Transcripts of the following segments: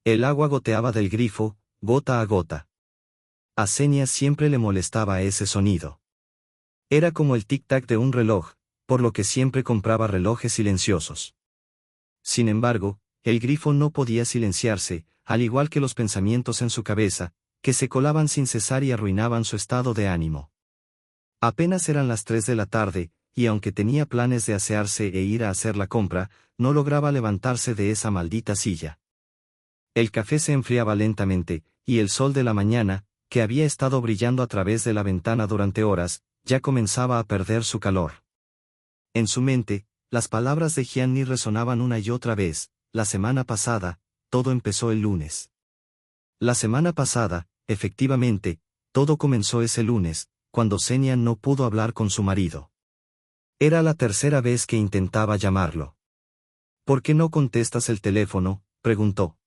El agua goteaba del grifo, gota a gota. A Xenia siempre le molestaba ese sonido. Era como el tic-tac de un reloj, por lo que siempre compraba relojes silenciosos. Sin embargo, el grifo no podía silenciarse, al igual que los pensamientos en su cabeza, que se colaban sin cesar y arruinaban su estado de ánimo. Apenas eran las 3 de la tarde, y aunque tenía planes de asearse e ir a hacer la compra, no lograba levantarse de esa maldita silla. El café se enfriaba lentamente, y el sol de la mañana, que había estado brillando a través de la ventana durante horas, ya comenzaba a perder su calor. En su mente, las palabras de Gianni resonaban una y otra vez: la semana pasada, todo empezó el lunes. La semana pasada, efectivamente, todo comenzó ese lunes, cuando Xenia no pudo hablar con su marido. Era la tercera vez que intentaba llamarlo. ¿Por qué no contestas el teléfono?, preguntó.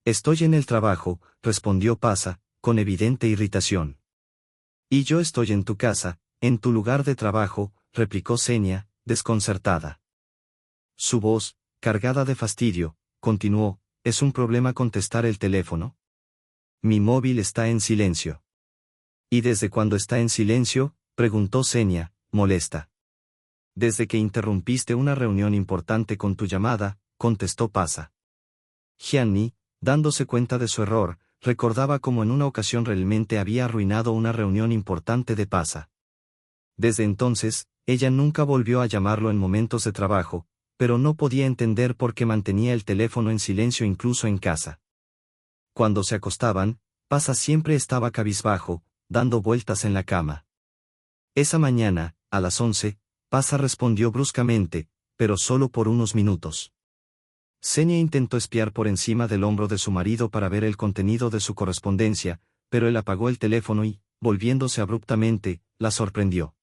Estoy en el trabajo, respondió Pasa, con evidente irritación. Y yo estoy en tu casa, en tu lugar de trabajo, replicó Xenia, desconcertada. Su voz, cargada de fastidio, continuó: ¿es un problema contestar el teléfono? Mi móvil está en silencio. ¿Y desde cuándo está en silencio?, preguntó Xenia, molesta. Desde que interrumpiste una reunión importante con tu llamada, contestó Pasa. Gianni, dándose cuenta de su error, recordaba cómo en una ocasión realmente había arruinado una reunión importante de Pasa. Desde entonces, ella nunca volvió a llamarlo en momentos de trabajo, pero no podía entender por qué mantenía el teléfono en silencio incluso en casa. Cuando se acostaban, Pasa siempre estaba cabizbajo, dando vueltas en la cama. Esa mañana, a las 11, Pasa respondió bruscamente, pero solo por unos minutos. Xenia intentó espiar por encima del hombro de su marido para ver el contenido de su correspondencia, pero él apagó el teléfono y, volviéndose abruptamente, la sorprendió.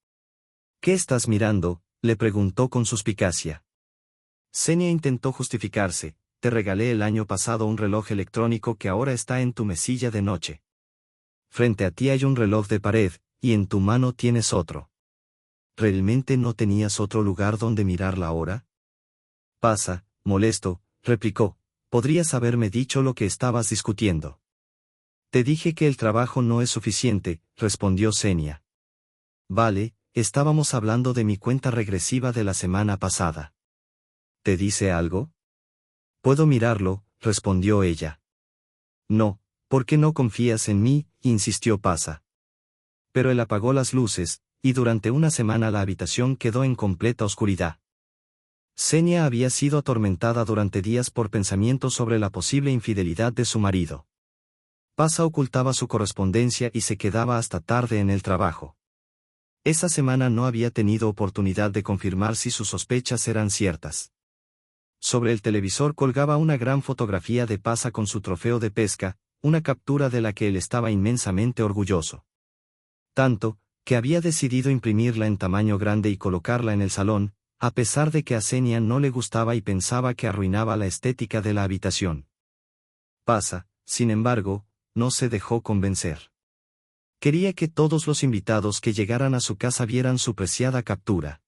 ¿Qué estás mirando?, le preguntó con suspicacia. Xenia intentó justificarse: te regalé el año pasado un reloj electrónico que ahora está en tu mesilla de noche. Frente a ti hay un reloj de pared, y en tu mano tienes otro. ¿Realmente no tenías otro lugar donde mirar la hora? Pasa, molesto, replicó: podrías haberme dicho lo que estabas discutiendo. Te dije que el trabajo no es suficiente, respondió Xenia. Vale, estábamos hablando de mi cuenta regresiva de la semana pasada. ¿Te dice algo? Puedo mirarlo, respondió ella. No, ¿por qué no confías en mí?, insistió Pasa. Pero él apagó las luces, y durante una semana la habitación quedó en completa oscuridad. Xenia había sido atormentada durante días por pensamientos sobre la posible infidelidad de su marido. Pasa ocultaba su correspondencia y se quedaba hasta tarde en el trabajo. Esa semana no había tenido oportunidad de confirmar si sus sospechas eran ciertas. Sobre el televisor colgaba una gran fotografía de Pasa con su trofeo de pesca, una captura de la que él estaba inmensamente orgulloso. Tanto, que había decidido imprimirla en tamaño grande y colocarla en el salón, a pesar de que a Xenia no le gustaba y pensaba que arruinaba la estética de la habitación. Pasa, sin embargo, no se dejó convencer. Quería que todos los invitados que llegaran a su casa vieran su preciada captura.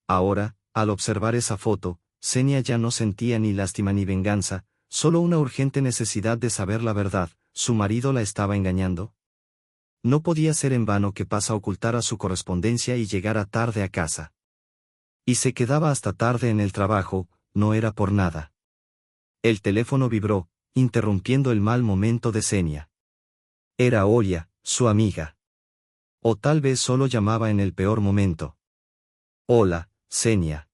Ahora, al observar esa foto, Xenia ya no sentía ni lástima ni venganza, solo una urgente necesidad de saber la verdad: ¿su marido la estaba engañando? No podía ser en vano que Pasa ocultara su correspondencia y llegara tarde a casa. Y se quedaba hasta tarde en el trabajo, no era por nada. El teléfono vibró, interrumpiendo el mal momento de Xenia. Era Olia, su amiga. O tal vez solo llamaba en el peor momento. Hola, Xenia.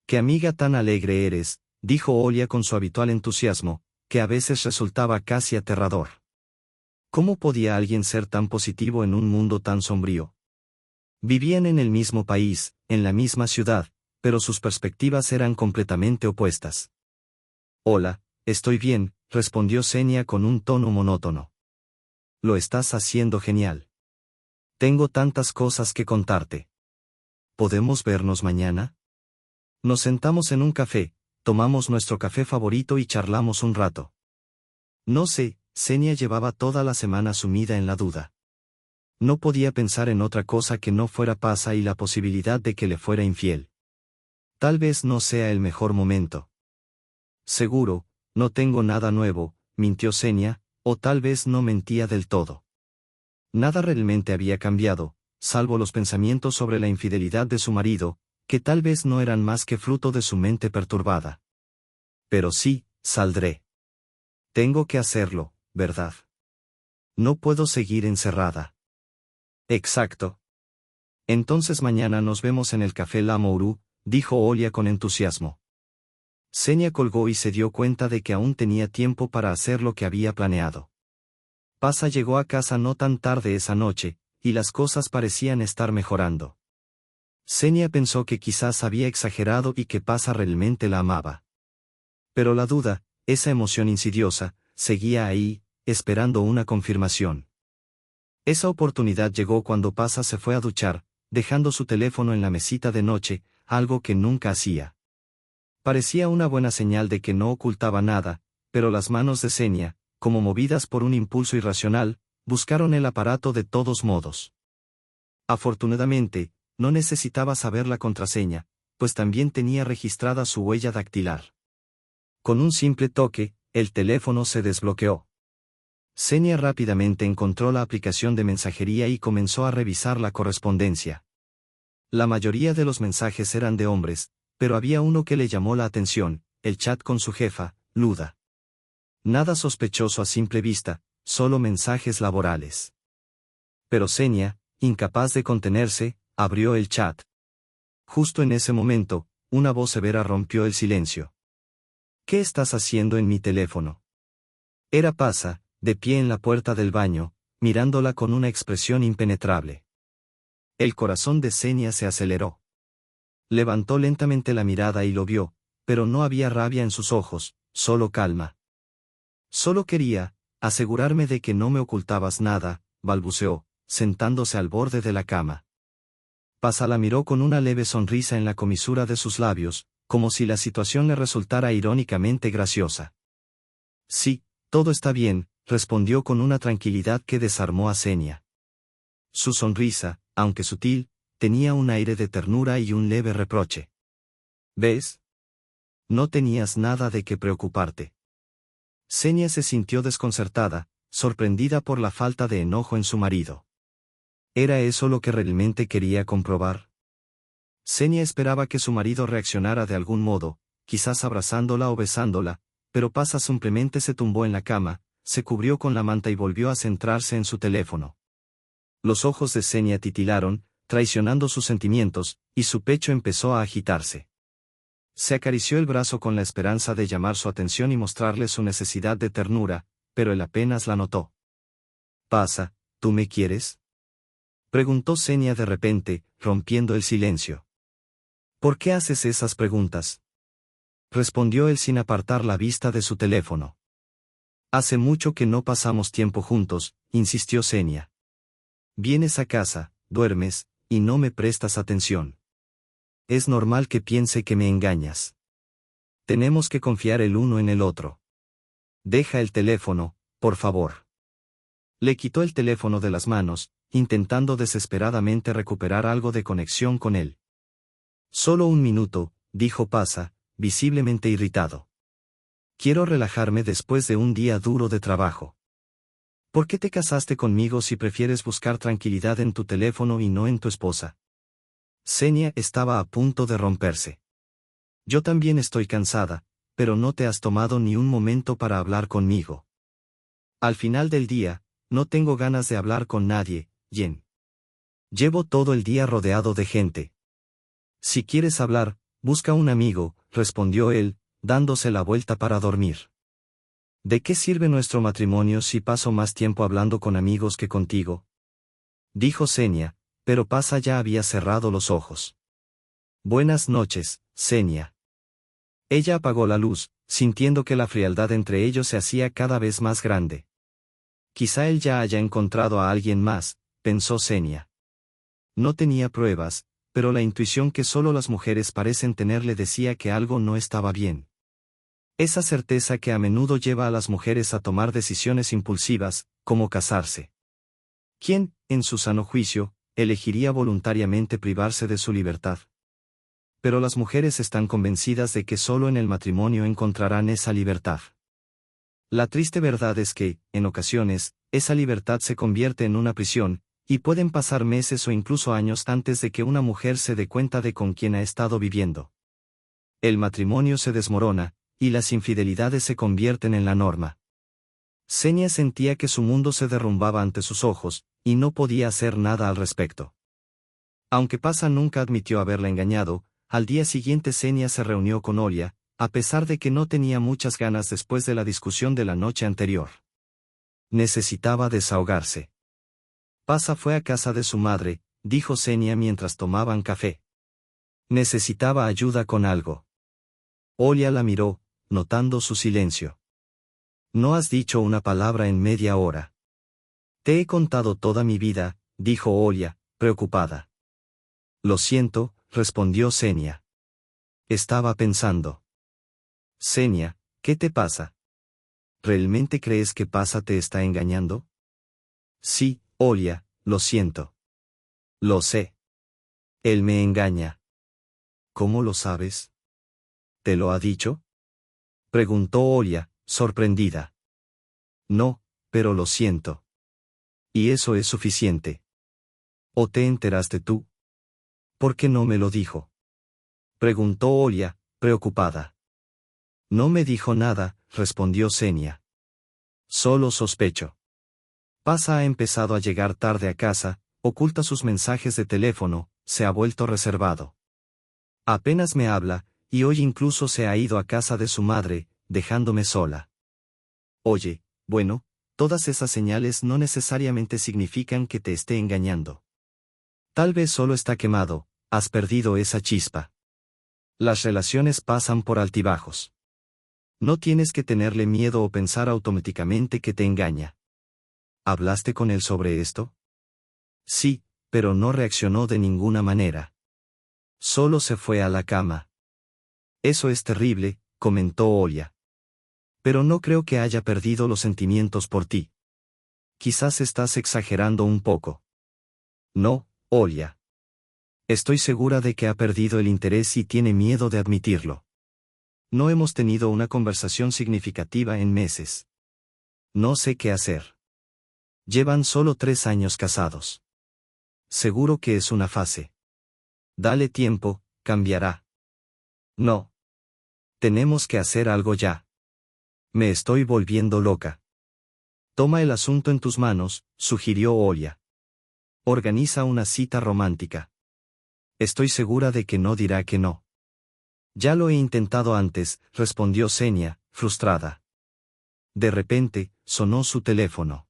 Qué amiga tan alegre eres, dijo Olia con su habitual entusiasmo, que a veces resultaba casi aterrador. ¿Cómo podía alguien ser tan positivo en un mundo tan sombrío? Vivían en el mismo país, en la misma ciudad, pero sus perspectivas eran completamente opuestas. Hola, estoy bien, respondió Xenia con un tono monótono. Lo estás haciendo genial. Tengo tantas cosas que contarte. ¿Podemos vernos mañana? Nos sentamos en un café, tomamos nuestro café favorito y charlamos un rato. No sé, Xenia llevaba toda la semana sumida en la duda. No podía pensar en otra cosa que no fuera Pasa y la posibilidad de que le fuera infiel. Tal vez no sea el mejor momento. Seguro, No tengo nada nuevo, mintió Xenia, o tal vez no mentía del todo. Nada realmente había cambiado, salvo los pensamientos sobre la infidelidad de su marido, que tal vez no eran más que fruto de su mente perturbada. Pero sí, saldré. Tengo que hacerlo, ¿verdad? No puedo seguir encerrada. Exacto. Entonces mañana nos vemos en el café Lamoureux, dijo Olia con entusiasmo. Xenia colgó y se dio cuenta de que aún tenía tiempo para hacer lo que había planeado. Pasa llegó a casa no tan tarde esa noche, y las cosas parecían estar mejorando. Xenia pensó que quizás había exagerado y que Pasa realmente la amaba. Pero la duda, esa emoción insidiosa, seguía ahí, esperando una confirmación. Esa oportunidad llegó cuando Pasa se fue a duchar, dejando su teléfono en la mesita de noche, algo que nunca hacía. Parecía una buena señal de que no ocultaba nada, pero las manos de Xenia, como movidas por un impulso irracional, buscaron el aparato de todos modos. Afortunadamente, no necesitaba saber la contraseña, pues también tenía registrada su huella dactilar. Con un simple toque, el teléfono se desbloqueó. Xenia rápidamente encontró la aplicación de mensajería y comenzó a revisar la correspondencia. La mayoría de los mensajes eran de hombres, pero había uno que le llamó la atención, el chat con su jefa, Luda. Nada sospechoso a simple vista, solo mensajes laborales. Pero Xenia, incapaz de contenerse, abrió el chat. Justo en ese momento, una voz severa rompió el silencio. ¿Qué estás haciendo en mi teléfono? Era Pasa, de pie en la puerta del baño, mirándola con una expresión impenetrable. El corazón de Xenia se aceleró. Levantó lentamente la mirada y lo vio, pero no había rabia en sus ojos, solo calma. Solo quería asegurarme de que no me ocultabas nada, balbuceó, sentándose al borde de la cama. Pasa la miró con una leve sonrisa en la comisura de sus labios, como si la situación le resultara irónicamente graciosa. Sí, todo está bien, respondió con una tranquilidad que desarmó a Xenia. Su sonrisa, aunque sutil, tenía un aire de ternura y un leve reproche. ¿Ves? No tenías nada de qué preocuparte. Xenia se sintió desconcertada, sorprendida por la falta de enojo en su marido. ¿Era eso lo que realmente quería comprobar? Xenia esperaba que su marido reaccionara de algún modo, quizás abrazándola o besándola, pero Pasa simplemente se tumbó en la cama, se cubrió con la manta y volvió a centrarse en su teléfono. Los ojos de Xenia titilaron, traicionando sus sentimientos, y su pecho empezó a agitarse. Se acarició el brazo con la esperanza de llamar su atención y mostrarle su necesidad de ternura, pero él apenas la notó. «Pasa, ¿tú me quieres?», preguntó Xenia de repente, rompiendo el silencio. «¿Por qué haces esas preguntas?», respondió él sin apartar la vista de su teléfono. «Hace mucho que no pasamos tiempo juntos», insistió Xenia. «Vienes a casa, duermes, y no me prestas atención. Es normal que piense que me engañas. Tenemos que confiar el uno en el otro. Deja el teléfono, por favor». Le quitó el teléfono de las manos, intentando desesperadamente recuperar algo de conexión con él. «Solo un minuto», dijo Pasa, visiblemente irritado. «Quiero relajarme después de un día duro de trabajo». «¿Por qué te casaste conmigo si prefieres buscar tranquilidad en tu teléfono y no en tu esposa?». Xenia estaba a punto de romperse. «Yo también estoy cansada, pero no te has tomado ni un momento para hablar conmigo. Al final del día, no tengo ganas de hablar con nadie, Jen. Llevo todo el día rodeado de gente. Si quieres hablar, busca un amigo», respondió él, dándose la vuelta para dormir. «¿De qué sirve nuestro matrimonio si paso más tiempo hablando con amigos que contigo?», dijo Xenia, pero Pasa ya había cerrado los ojos. «Buenas noches, Xenia». Ella apagó la luz, sintiendo que la frialdad entre ellos se hacía cada vez más grande. Quizá él ya haya encontrado a alguien más, pensó Xenia. No tenía pruebas, pero la intuición que solo las mujeres parecen tener le decía que algo no estaba bien. Esa certeza que a menudo lleva a las mujeres a tomar decisiones impulsivas, como casarse. ¿Quién, en su sano juicio, elegiría voluntariamente privarse de su libertad? Pero las mujeres están convencidas de que solo en el matrimonio encontrarán esa libertad. La triste verdad es que, en ocasiones, esa libertad se convierte en una prisión, y pueden pasar meses o incluso años antes de que una mujer se dé cuenta de con quién ha estado viviendo. El matrimonio se desmorona, y las infidelidades se convierten en la norma. Xenia sentía que su mundo se derrumbaba ante sus ojos, y no podía hacer nada al respecto. Aunque Pasa nunca admitió haberla engañado, al día siguiente Xenia se reunió con Olia, a pesar de que no tenía muchas ganas después de la discusión de la noche anterior. Necesitaba desahogarse. Pasa fue a casa de su madre, dijo Xenia mientras tomaban café. Necesitaba ayuda con algo. Olia la miró, notando su silencio. No has dicho una palabra en media hora. Te he contado toda mi vida, dijo Olia, preocupada. Lo siento, respondió Xenia. Estaba pensando. Xenia, ¿qué te pasa? ¿Realmente crees que Pasa te está engañando? Sí, Olia, lo siento. Lo sé. Él me engaña. ¿Cómo lo sabes? ¿Te lo ha dicho? Preguntó Olia, sorprendida. No, pero lo siento. Y eso es suficiente. ¿O te enteraste tú? ¿Por qué no me lo dijo? Preguntó Olia, preocupada. No me dijo nada, respondió Xenia. Solo sospecho. Pasa ha empezado a llegar tarde a casa, oculta sus mensajes de teléfono, se ha vuelto reservado. Apenas me habla, y hoy incluso se ha ido a casa de su madre, dejándome sola. Oye, bueno, todas esas señales no necesariamente significan que te esté engañando. Tal vez solo está quemado, has perdido esa chispa. Las relaciones pasan por altibajos. No tienes que tenerle miedo o pensar automáticamente que te engaña. ¿Hablaste con él sobre esto? Sí, pero no reaccionó de ninguna manera. Solo se fue a la cama. Eso es terrible, comentó Olia. Pero no creo que haya perdido los sentimientos por ti. Quizás estás exagerando un poco. No, Olia. Estoy segura de que ha perdido el interés y tiene miedo de admitirlo. No hemos tenido una conversación significativa en meses. No sé qué hacer. Llevan solo 3 años casados. Seguro que es una fase. Dale tiempo, cambiará. No. Tenemos que hacer algo ya. Me estoy volviendo loca. Toma el asunto en tus manos, sugirió Olia. Organiza una cita romántica. Estoy segura de que no dirá que no. Ya lo he intentado antes, respondió Xenia, frustrada. De repente, sonó su teléfono.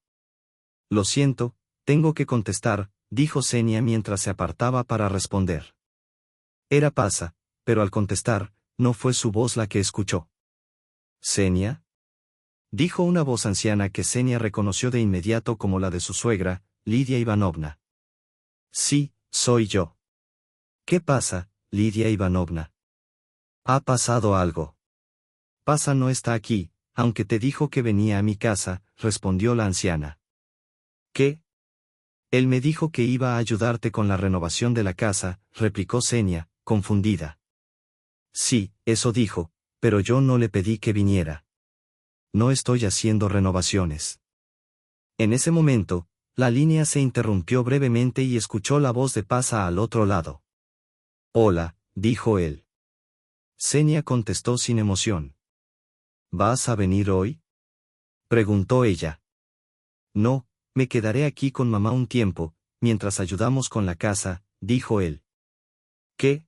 Lo siento, tengo que contestar, dijo Xenia mientras se apartaba para responder. Era Pasa, pero al contestar, no fue su voz la que escuchó. ¿Xenia? Dijo una voz anciana que Xenia reconoció de inmediato como la de su suegra, Lidia Ivanovna. Sí, soy yo. ¿Qué pasa, Lidia Ivanovna? Ha pasado algo. Pasa no está aquí, aunque te dijo que venía a mi casa, respondió la anciana. ¿Qué? Él me dijo que iba a ayudarte con la renovación de la casa, replicó Xenia, confundida. Sí, eso dijo, pero yo no le pedí que viniera. No estoy haciendo renovaciones. En ese momento, la línea se interrumpió brevemente y escuchó la voz de Pasa al otro lado. Hola, dijo él. Xenia contestó sin emoción. ¿Vas a venir hoy? Preguntó ella. No, me quedaré aquí con mamá un tiempo, mientras ayudamos con la casa, dijo él. ¿Qué?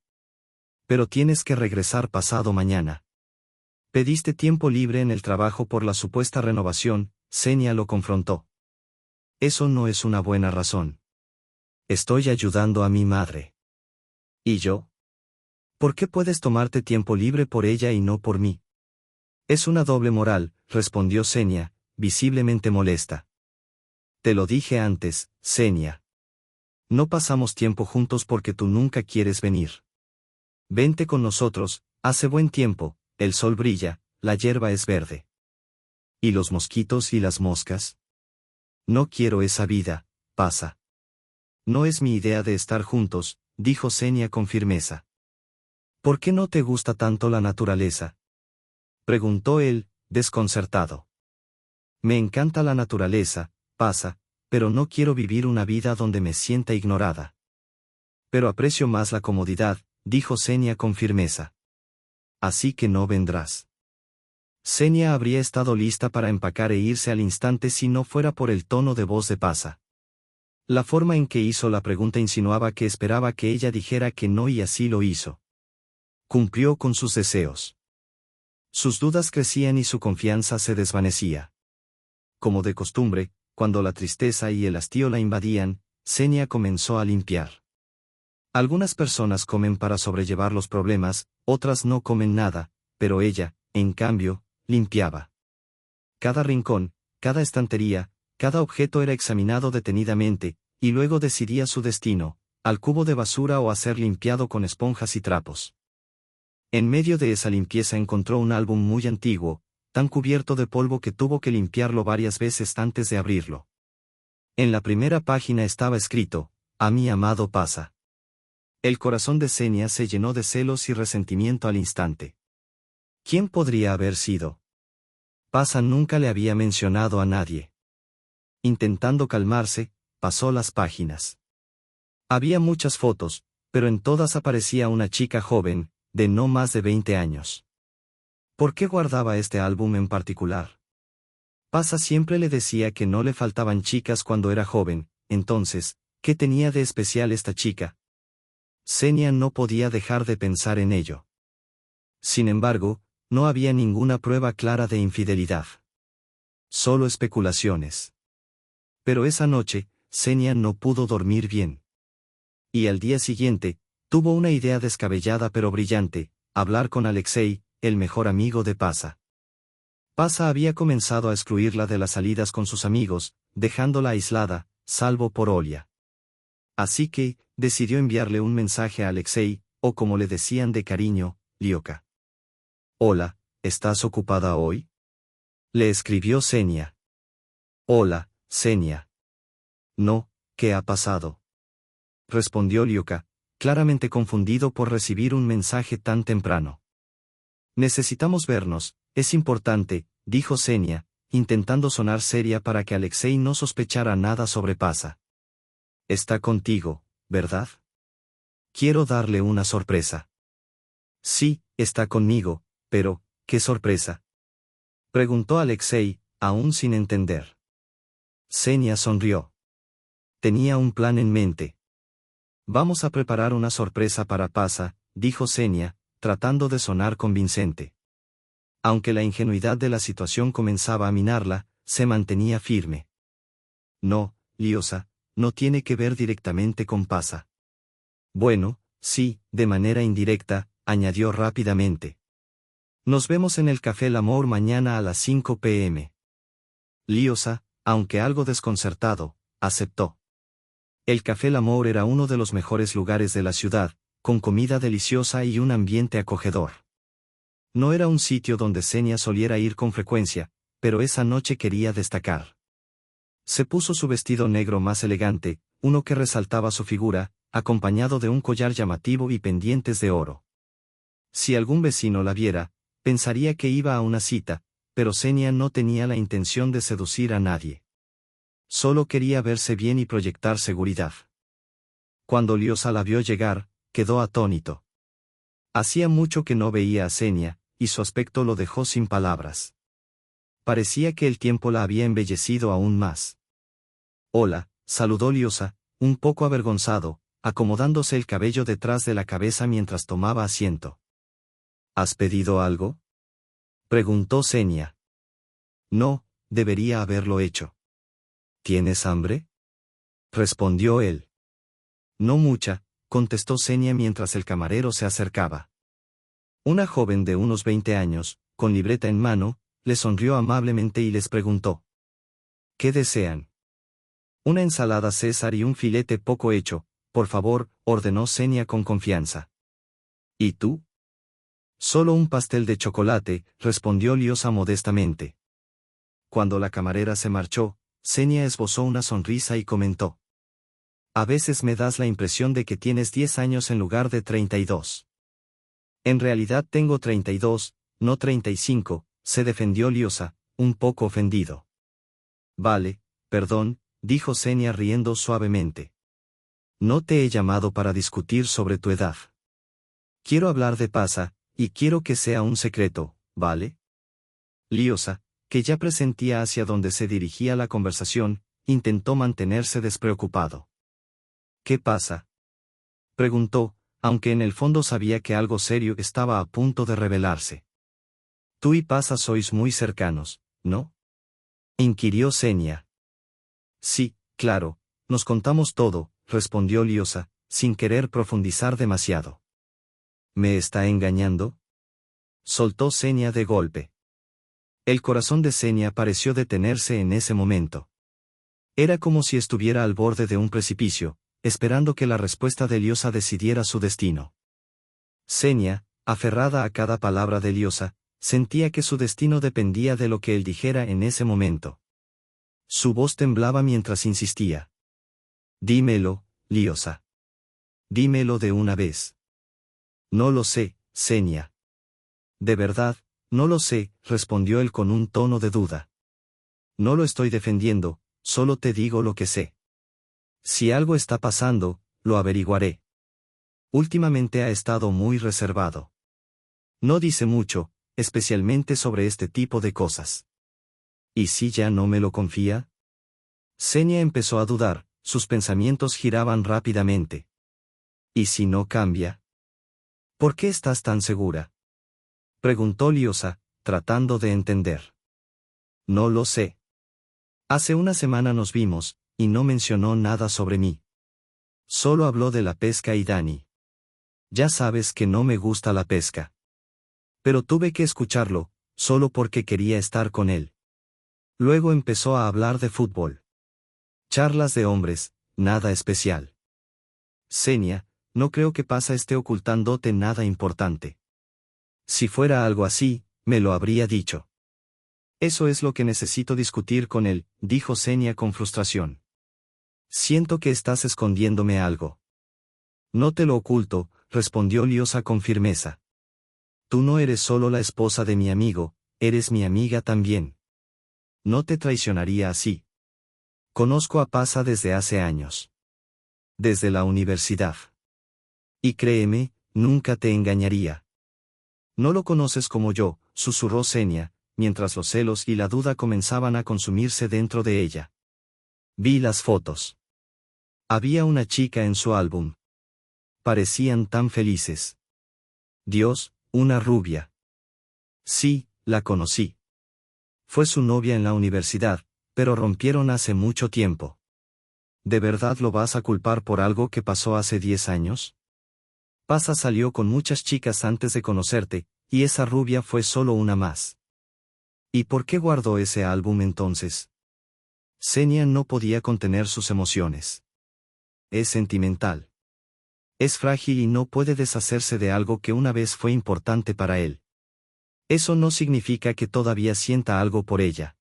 Pero tienes que regresar pasado mañana. Pediste tiempo libre en el trabajo por la supuesta renovación, Xenia lo confrontó. Eso no es una buena razón. Estoy ayudando a mi madre. ¿Y yo? ¿Por qué puedes tomarte tiempo libre por ella y no por mí? Es una doble moral, respondió Xenia, visiblemente molesta. Te lo dije antes, Xenia. No pasamos tiempo juntos porque tú nunca quieres venir. Vente con nosotros, hace buen tiempo, el sol brilla, la hierba es verde. ¿Y los mosquitos y las moscas? No quiero esa vida, Pasa. No es mi idea de estar juntos, dijo Xenia con firmeza. ¿Por qué no te gusta tanto la naturaleza? Preguntó él, desconcertado. Me encanta la naturaleza, pasa, pero no quiero vivir una vida donde me sienta ignorada. Pero aprecio más la comodidad, dijo Xenia con firmeza. Así que no vendrás. Xenia habría estado lista para empacar e irse al instante si no fuera por el tono de voz de Pasa. La forma en que hizo la pregunta insinuaba que esperaba que ella dijera que no y así lo hizo. Cumplió con sus deseos. Sus dudas crecían y su confianza se desvanecía. Como de costumbre, cuando la tristeza y el hastío la invadían, Xenia comenzó a limpiar. Algunas personas comen para sobrellevar los problemas, otras no comen nada, pero ella, en cambio, limpiaba. Cada rincón, cada estantería, cada objeto era examinado detenidamente, y luego decidía su destino, al cubo de basura o a ser limpiado con esponjas y trapos. En medio de esa limpieza encontró un álbum muy antiguo, tan cubierto de polvo que tuvo que limpiarlo varias veces antes de abrirlo. En la primera página estaba escrito, «A mi amado Pasa». El corazón de Xenia se llenó de celos y resentimiento al instante. ¿Quién podría haber sido? Pasa nunca le había mencionado a nadie. Intentando calmarse, pasó las páginas. Había muchas fotos, pero en todas aparecía una chica joven, de no más de 20 años. ¿Por qué guardaba este álbum en particular? Pasa siempre le decía que no le faltaban chicas cuando era joven, entonces, ¿qué tenía de especial esta chica? Xenia no podía dejar de pensar en ello. Sin embargo, no había ninguna prueba clara de infidelidad. Solo especulaciones. Pero esa noche, Xenia no pudo dormir bien. Y al día siguiente, tuvo una idea descabellada pero brillante, hablar con Alexei, el mejor amigo de Pasa. Pasa había comenzado a excluirla de las salidas con sus amigos, dejándola aislada, salvo por Olia. Así que, decidió enviarle un mensaje a Alexei, o como le decían de cariño, Lioka. «Hola, ¿estás ocupada hoy?», le escribió Xenia. «Hola, Xenia». «No, ¿qué ha pasado?», respondió Lioka, claramente confundido por recibir un mensaje tan temprano. «Necesitamos vernos, es importante», dijo Xenia, intentando sonar seria para que Alexei no sospechara nada sobre Pasa. «Está contigo, ¿verdad? Quiero darle una sorpresa». «Sí, está conmigo, pero, ¿qué sorpresa?», preguntó Alexei, aún sin entender. Xenia sonrió. Tenía un plan en mente. «Vamos a preparar una sorpresa para Pasa», dijo Xenia, tratando de sonar convincente. Aunque la ingenuidad de la situación comenzaba a minarla, se mantenía firme. «No, Liosa, no tiene que ver directamente con Pasa». «Bueno, sí, de manera indirecta», añadió rápidamente. «Nos vemos en el Café L'Amour mañana a las 5 p.m. Liosa, aunque algo desconcertado, aceptó. El Café L'Amour era uno de los mejores lugares de la ciudad, con comida deliciosa y un ambiente acogedor. No era un sitio donde Xenia soliera ir con frecuencia, pero esa noche quería destacar. Se puso su vestido negro más elegante, uno que resaltaba su figura, acompañado de un collar llamativo y pendientes de oro. Si algún vecino la viera, pensaría que iba a una cita, pero Xenia no tenía la intención de seducir a nadie. Solo quería verse bien y proyectar seguridad. Cuando Liosa la vio llegar, quedó atónito. Hacía mucho que no veía a Xenia, y su aspecto lo dejó sin palabras. Parecía que el tiempo la había embellecido aún más. «Hola», saludó Liosa, un poco avergonzado, acomodándose el cabello detrás de la cabeza mientras tomaba asiento. «¿Has pedido algo?», preguntó Xenia. «No, debería haberlo hecho». «¿Tienes hambre?», respondió él. «No mucha», contestó Xenia mientras el camarero se acercaba. Una joven de unos 20 años, con libreta en mano, le sonrió amablemente y les preguntó: «¿Qué desean?». «Una ensalada César y un filete poco hecho, por favor», ordenó Xenia con confianza. «¿Y tú?». «Solo un pastel de chocolate», respondió Liosa modestamente. Cuando la camarera se marchó, Xenia esbozó una sonrisa y comentó: «A veces me das la impresión de que tienes 10 años en lugar de 32. En realidad tengo 32, no 35, se defendió Liosa, un poco ofendido. Vale, perdón, dijo Xenia riendo suavemente. No te he llamado para discutir sobre tu edad. Quiero hablar de Pasa, y quiero que sea un secreto, ¿vale? Liosa, que ya presentía hacia donde se dirigía la conversación, intentó mantenerse despreocupado. ¿Qué pasa?, preguntó, aunque en el fondo sabía que algo serio estaba a punto de revelarse. Tú y Pasa sois muy cercanos, ¿no?, inquirió Xenia. Sí, claro, nos contamos todo, respondió Liosa, sin querer profundizar demasiado. ¿Me está engañando?, soltó Xenia de golpe. El corazón de Xenia pareció detenerse en ese momento. Era como si estuviera al borde de un precipicio, esperando que la respuesta de Liosa decidiera su destino. Xenia, aferrada a cada palabra de Liosa, sentía que su destino dependía de lo que él dijera en ese momento. Su voz temblaba mientras insistía. Dímelo, Liosa. Dímelo de una vez. No lo sé, Xenia. De verdad, no lo sé, respondió él con un tono de duda. No lo estoy defendiendo, solo te digo lo que sé. Si algo está pasando, lo averiguaré. Últimamente ha estado muy reservado. No dice mucho, especialmente sobre este tipo de cosas. ¿Y si ya no me lo confía? Xenia empezó a dudar, sus pensamientos giraban rápidamente. ¿Y si no cambia? ¿Por qué estás tan segura?, preguntó Liosa, tratando de entender. No lo sé. Hace una semana nos vimos, y no mencionó nada sobre mí. Solo habló de la pesca y Dani. Ya sabes que no me gusta la pesca. Pero tuve que escucharlo, solo porque quería estar con él. Luego empezó a hablar de fútbol. Charlas de hombres, nada especial. Xenia, no creo que Pasa esté ocultándote nada importante. Si fuera algo así, me lo habría dicho. Eso es lo que necesito discutir con él, dijo Xenia con frustración. Siento que estás escondiéndome algo. No te lo oculto, respondió Liosa con firmeza. Tú no eres solo la esposa de mi amigo, eres mi amiga también. No te traicionaría así. Conozco a Pasa desde hace años. Desde la universidad. Y créeme, nunca te engañaría. No lo conoces como yo, susurró Xenia, mientras los celos y la duda comenzaban a consumirse dentro de ella. Vi las fotos. Había una chica en su álbum. Parecían tan felices. Dios, una rubia. Sí, la conocí. Fue su novia en la universidad, pero rompieron hace mucho tiempo. ¿De verdad lo vas a culpar por algo que pasó hace 10 años? Pasa salió con muchas chicas antes de conocerte, y esa rubia fue solo una más. ¿Y por qué guardó ese álbum entonces? Xenia no podía contener sus emociones. Es sentimental. Es frágil y no puede deshacerse de algo que una vez fue importante para él. Eso no significa que todavía sienta algo por ella.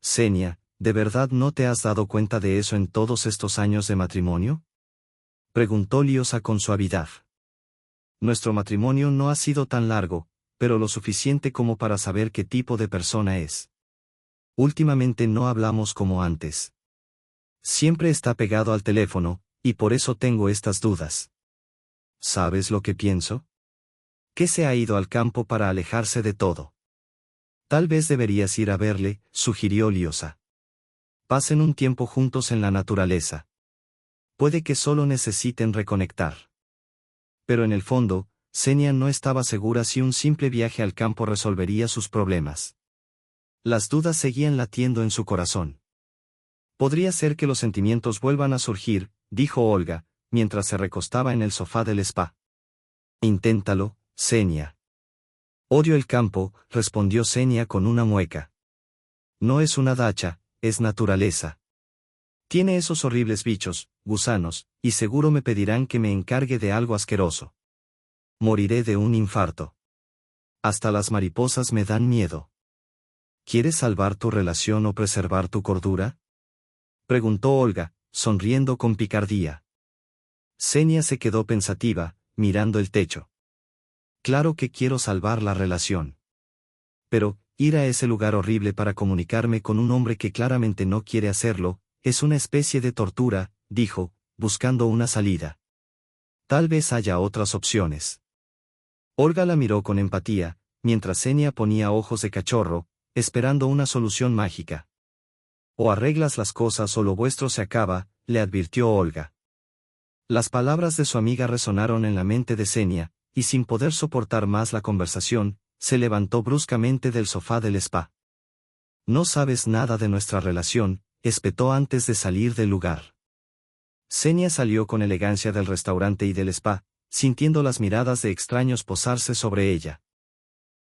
Xenia, ¿de verdad no te has dado cuenta de eso en todos estos años de matrimonio?, preguntó Liosa con suavidad. Nuestro matrimonio no ha sido tan largo, pero lo suficiente como para saber qué tipo de persona es. Últimamente no hablamos como antes. Siempre está pegado al teléfono, y por eso tengo estas dudas. ¿Sabes lo que pienso? Que se ha ido al campo para alejarse de todo. Tal vez deberías ir a verle, sugirió Liosa. Pasen un tiempo juntos en la naturaleza. Puede que solo necesiten reconectar. Pero en el fondo, Xenia no estaba segura si un simple viaje al campo resolvería sus problemas. Las dudas seguían latiendo en su corazón. Podría ser que los sentimientos vuelvan a surgir, dijo Olga, mientras se recostaba en el sofá del spa. Inténtalo, Xenia. Odio el campo, respondió Xenia con una mueca. No es una dacha, es naturaleza. Tiene esos horribles bichos, gusanos, y seguro me pedirán que me encargue de algo asqueroso. Moriré de un infarto. Hasta las mariposas me dan miedo. ¿Quieres salvar tu relación o preservar tu cordura?, preguntó Olga, sonriendo con picardía. Xenia se quedó pensativa, mirando el techo. Claro que quiero salvar la relación. Pero, ir a ese lugar horrible para comunicarme con un hombre que claramente no quiere hacerlo, es una especie de tortura, dijo, buscando una salida. Tal vez haya otras opciones. Olga la miró con empatía, mientras Xenia ponía ojos de cachorro, esperando una solución mágica. O arreglas las cosas o lo vuestro se acaba, le advirtió Olga. Las palabras de su amiga resonaron en la mente de Xenia, y sin poder soportar más la conversación, se levantó bruscamente del sofá del spa. No sabes nada de nuestra relación, espetó antes de salir del lugar. Xenia salió con elegancia del restaurante y del spa, sintiendo las miradas de extraños posarse sobre ella.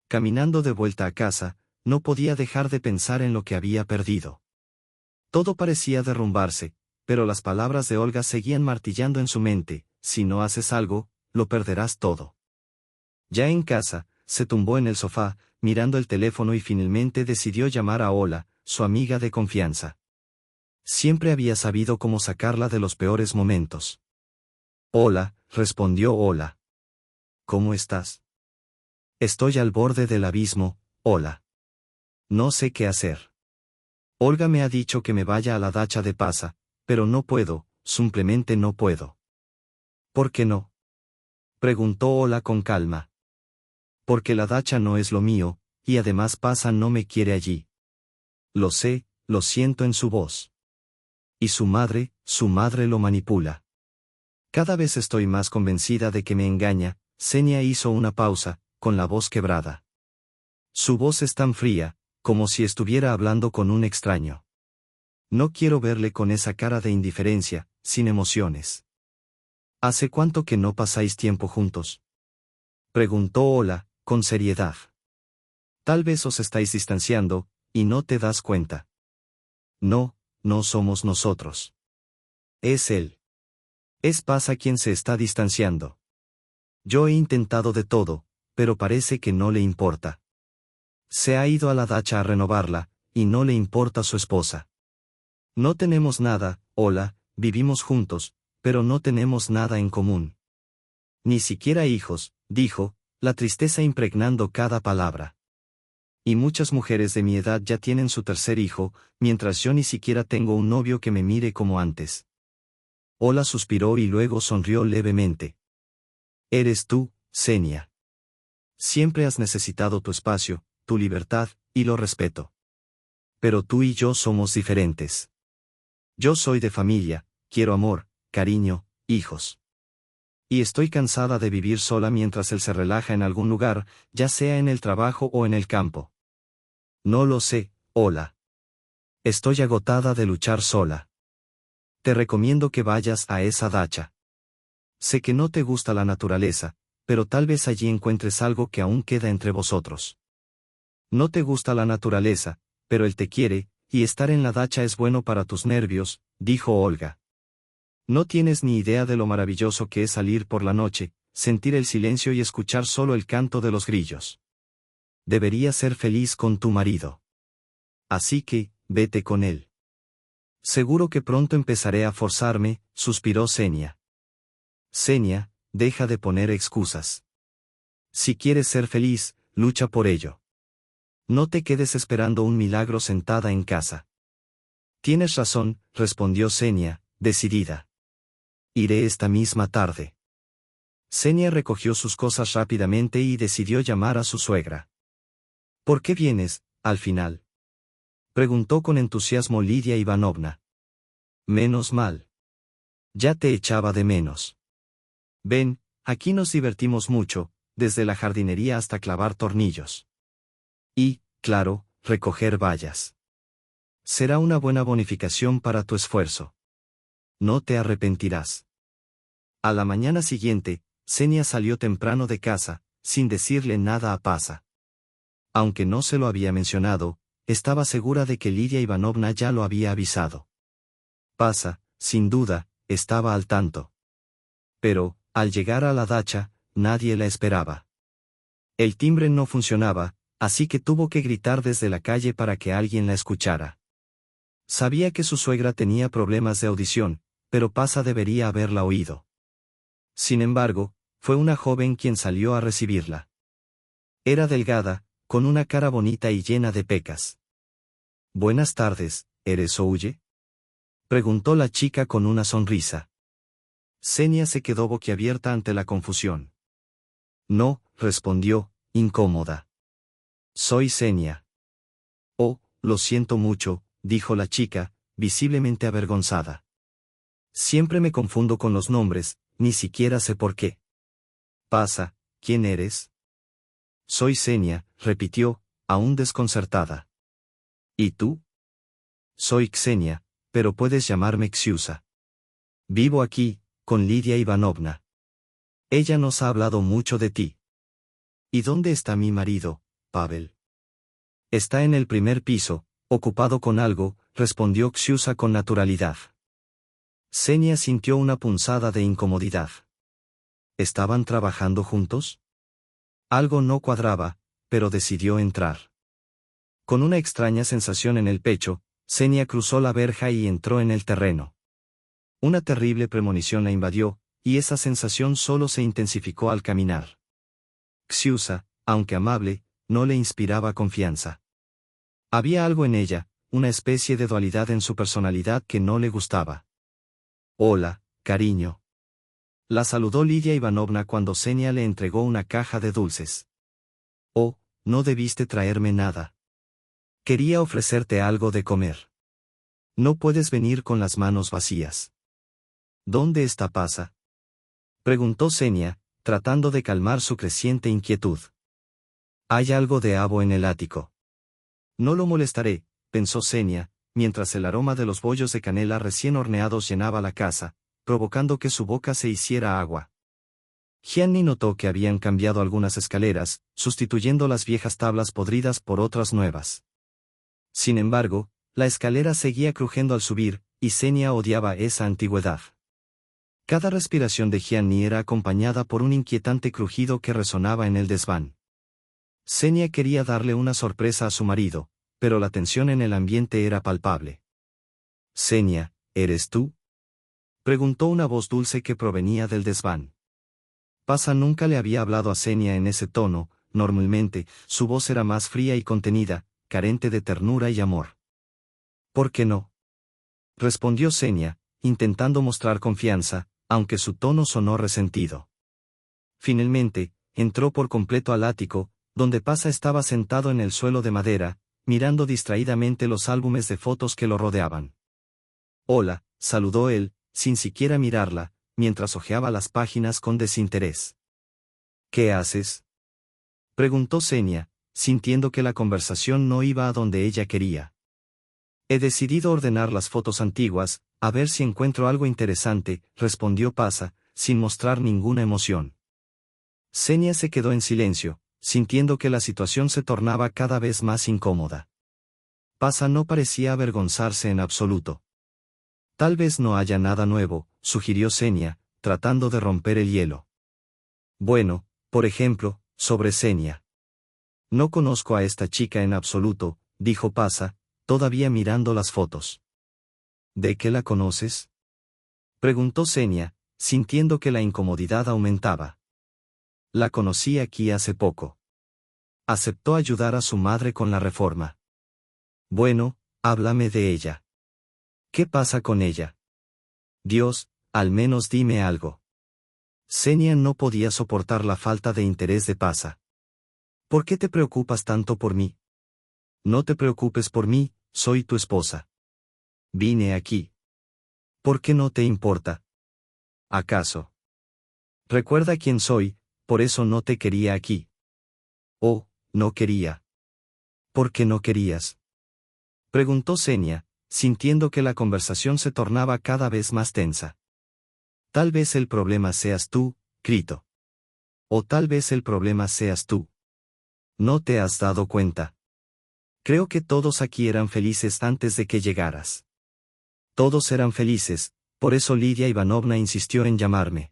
Caminando de vuelta a casa, no podía dejar de pensar en lo que había perdido. Todo parecía derrumbarse, pero las palabras de Olga seguían martillando en su mente: si no haces algo, lo perderás todo. Ya en casa, se tumbó en el sofá, mirando el teléfono y finalmente decidió llamar a Ola, su amiga de confianza. Siempre había sabido cómo sacarla de los peores momentos. Hola, respondió Ola. ¿Cómo estás? Estoy al borde del abismo, Ola. No sé qué hacer. Olga me ha dicho que me vaya a la dacha de Pasa, pero no puedo, simplemente no puedo. ¿Por qué no? Preguntó Ola con calma. Porque la dacha no es lo mío, y además Pasa no me quiere allí. Lo sé, lo siento en su voz. Y su madre lo manipula. Cada vez estoy más convencida de que me engaña. Xenia hizo una pausa, con la voz quebrada. Su voz es tan fría, como si estuviera hablando con un extraño. No quiero verle con esa cara de indiferencia, sin emociones. ¿Hace cuánto que no pasáis tiempo juntos? Preguntó Ola, con seriedad. Tal vez os estáis distanciando, y no te das cuenta. No, no somos nosotros. Es él. Es Pasa quien se está distanciando. Yo he intentado de todo, pero parece que no le importa. Se ha ido a la dacha a renovarla, y no le importa su esposa. No tenemos nada, Ola, vivimos juntos, pero no tenemos nada en común. Ni siquiera hijos, dijo, la tristeza impregnando cada palabra. Y muchas mujeres de mi edad ya tienen su tercer hijo, mientras yo ni siquiera tengo un novio que me mire como antes. Ola suspiró y luego sonrió levemente. Eres tú, Xenia. Siempre has necesitado tu espacio, tu libertad, y lo respeto. Pero tú y yo somos diferentes. Yo soy de familia, quiero amor, cariño, hijos. Y estoy cansada de vivir sola mientras él se relaja en algún lugar, ya sea en el trabajo o en el campo. No lo sé, Ola. Estoy agotada de luchar sola. Te recomiendo que vayas a esa dacha. Sé que no te gusta la naturaleza, pero tal vez allí encuentres algo que aún queda entre vosotros. No te gusta la naturaleza, pero él te quiere, y estar en la dacha es bueno para tus nervios, dijo Olga. No tienes ni idea de lo maravilloso que es salir por la noche, sentir el silencio y escuchar solo el canto de los grillos. Deberías ser feliz con tu marido. Así que, vete con él. Seguro que pronto empezaré a forzarme, suspiró Xenia. Xenia, deja de poner excusas. Si quieres ser feliz, lucha por ello. No te quedes esperando un milagro sentada en casa. Tienes razón, respondió Xenia, decidida. Iré esta misma tarde. Xenia recogió sus cosas rápidamente y decidió llamar a su suegra. ¿Por qué vienes, al final? Preguntó con entusiasmo Lidia Ivanovna. Menos mal. Ya te echaba de menos. Ven, aquí nos divertimos mucho, desde la jardinería hasta clavar tornillos. Y, claro, recoger bayas. Será una buena bonificación para tu esfuerzo. No te arrepentirás. A la mañana siguiente, Xenia salió temprano de casa, sin decirle nada a Pasa. Aunque no se lo había mencionado, estaba segura de que Lidia Ivanovna ya lo había avisado. Pasa, sin duda, estaba al tanto. Pero, al llegar a la dacha, nadie la esperaba. El timbre no funcionaba, así que tuvo que gritar desde la calle para que alguien la escuchara. Sabía que su suegra tenía problemas de audición, pero Pasa debería haberla oído. Sin embargo, fue una joven quien salió a recibirla. Era delgada, con una cara bonita y llena de pecas. Buenas tardes, ¿eres Souye? Preguntó la chica con una sonrisa. Xenia se quedó boquiabierta ante la confusión. No, respondió, incómoda. Soy Xenia. Oh, lo siento mucho, dijo la chica, visiblemente avergonzada. Siempre me confundo con los nombres, ni siquiera sé por qué. Pasa, ¿quién eres? Soy Xenia, repitió, aún desconcertada. ¿Y tú? Soy Xenia, pero puedes llamarme Xiusa. Vivo aquí, con Lidia Ivanovna. Ella nos ha hablado mucho de ti. ¿Y dónde está mi marido, Pavel? Está en el primer piso, ocupado con algo, respondió Xiusa con naturalidad. Xenia sintió una punzada de incomodidad. ¿Estaban trabajando juntos? Algo no cuadraba, pero decidió entrar. Con una extraña sensación en el pecho, Xenia cruzó la verja y entró en el terreno. Una terrible premonición la invadió, y esa sensación solo se intensificó al caminar. Xiusa, aunque amable, no le inspiraba confianza. Había algo en ella, una especie de dualidad en su personalidad que no le gustaba. Hola, cariño. La saludó Lidia Ivanovna cuando Xenia le entregó una caja de dulces. Oh, no debiste traerme nada. Quería ofrecerte algo de comer. No puedes venir con las manos vacías. ¿Dónde está Pasa? Preguntó Xenia, tratando de calmar su creciente inquietud. Hay algo de habo en el ático. No lo molestaré, pensó Xenia, mientras el aroma de los bollos de canela recién horneados llenaba la casa, provocando que su boca se hiciera agua. Gianni notó que habían cambiado algunas escaleras, sustituyendo las viejas tablas podridas por otras nuevas. Sin embargo, la escalera seguía crujiendo al subir, y Xenia odiaba esa antigüedad. Cada respiración de Gianni era acompañada por un inquietante crujido que resonaba en el desván. Xenia quería darle una sorpresa a su marido, pero la tensión en el ambiente era palpable. Xenia, ¿eres tú? Preguntó una voz dulce que provenía del desván. Pasa nunca le había hablado a Xenia en ese tono, normalmente, su voz era más fría y contenida, carente de ternura y amor. ¿Por qué no? Respondió Xenia, intentando mostrar confianza, aunque su tono sonó resentido. Finalmente, entró por completo al ático, donde Pasa estaba sentado en el suelo de madera, mirando distraídamente los álbumes de fotos que lo rodeaban. Hola, saludó él, sin siquiera mirarla, mientras hojeaba las páginas con desinterés. ¿Qué haces? Preguntó Xenia, sintiendo que la conversación no iba a donde ella quería. He decidido ordenar las fotos antiguas, a ver si encuentro algo interesante, respondió Pasa, sin mostrar ninguna emoción. Xenia se quedó en silencio, sintiendo que la situación se tornaba cada vez más incómoda. Pasa no parecía avergonzarse en absoluto. Tal vez no haya nada nuevo, sugirió Xenia, tratando de romper el hielo. Bueno, por ejemplo, sobre Xenia. No conozco a esta chica en absoluto, dijo Pasa, todavía mirando las fotos. ¿De qué la conoces? Preguntó Xenia, sintiendo que la incomodidad aumentaba. La conocí aquí hace poco. Aceptó ayudar a su madre con la reforma. Bueno, háblame de ella. ¿Qué pasa con ella? Dios, al menos dime algo. Xenia no podía soportar la falta de interés de Pasa. ¿Por qué te preocupas tanto por mí? No te preocupes por mí, soy tu esposa. Vine aquí. ¿Por qué no te importa? ¿Acaso? Recuerda quién soy, por eso no te quería aquí. Oh, no quería. ¿Por qué no querías? Preguntó Xenia, sintiendo que la conversación se tornaba cada vez más tensa. Tal vez el problema seas tú, Crito. O tal vez el problema seas tú. ¿No te has dado cuenta? Creo que todos aquí eran felices antes de que llegaras. Todos eran felices, por eso Lidia Ivanovna insistió en llamarme.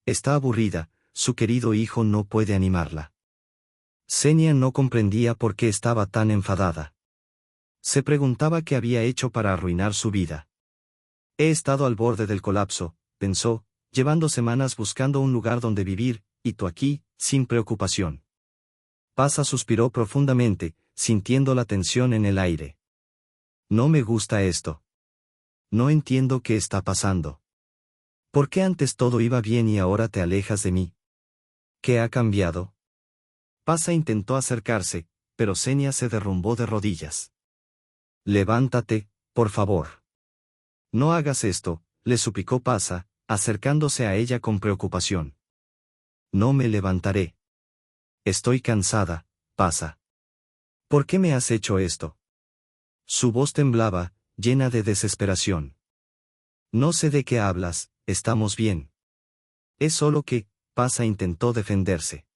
Está aburrida, su querido hijo no puede animarla. Xenia no comprendía por qué estaba tan enfadada. Se preguntaba qué había hecho para arruinar su vida. He estado al borde del colapso, pensó, llevando semanas buscando un lugar donde vivir, y tú aquí, sin preocupación. Pasa suspiró profundamente, sintiendo la tensión en el aire. No me gusta esto. No entiendo qué está pasando. ¿Por qué antes todo iba bien y ahora te alejas de mí? ¿Qué ha cambiado? Pasa intentó acercarse, pero Xenia se derrumbó de rodillas. Levántate, por favor. No hagas esto, le suplicó Pasa, acercándose a ella con preocupación. No me levantaré. Estoy cansada, Pasa. ¿Por qué me has hecho esto? Su voz temblaba, llena de desesperación. No sé de qué hablas, estamos bien. Es solo que, Pasa intentó defenderse.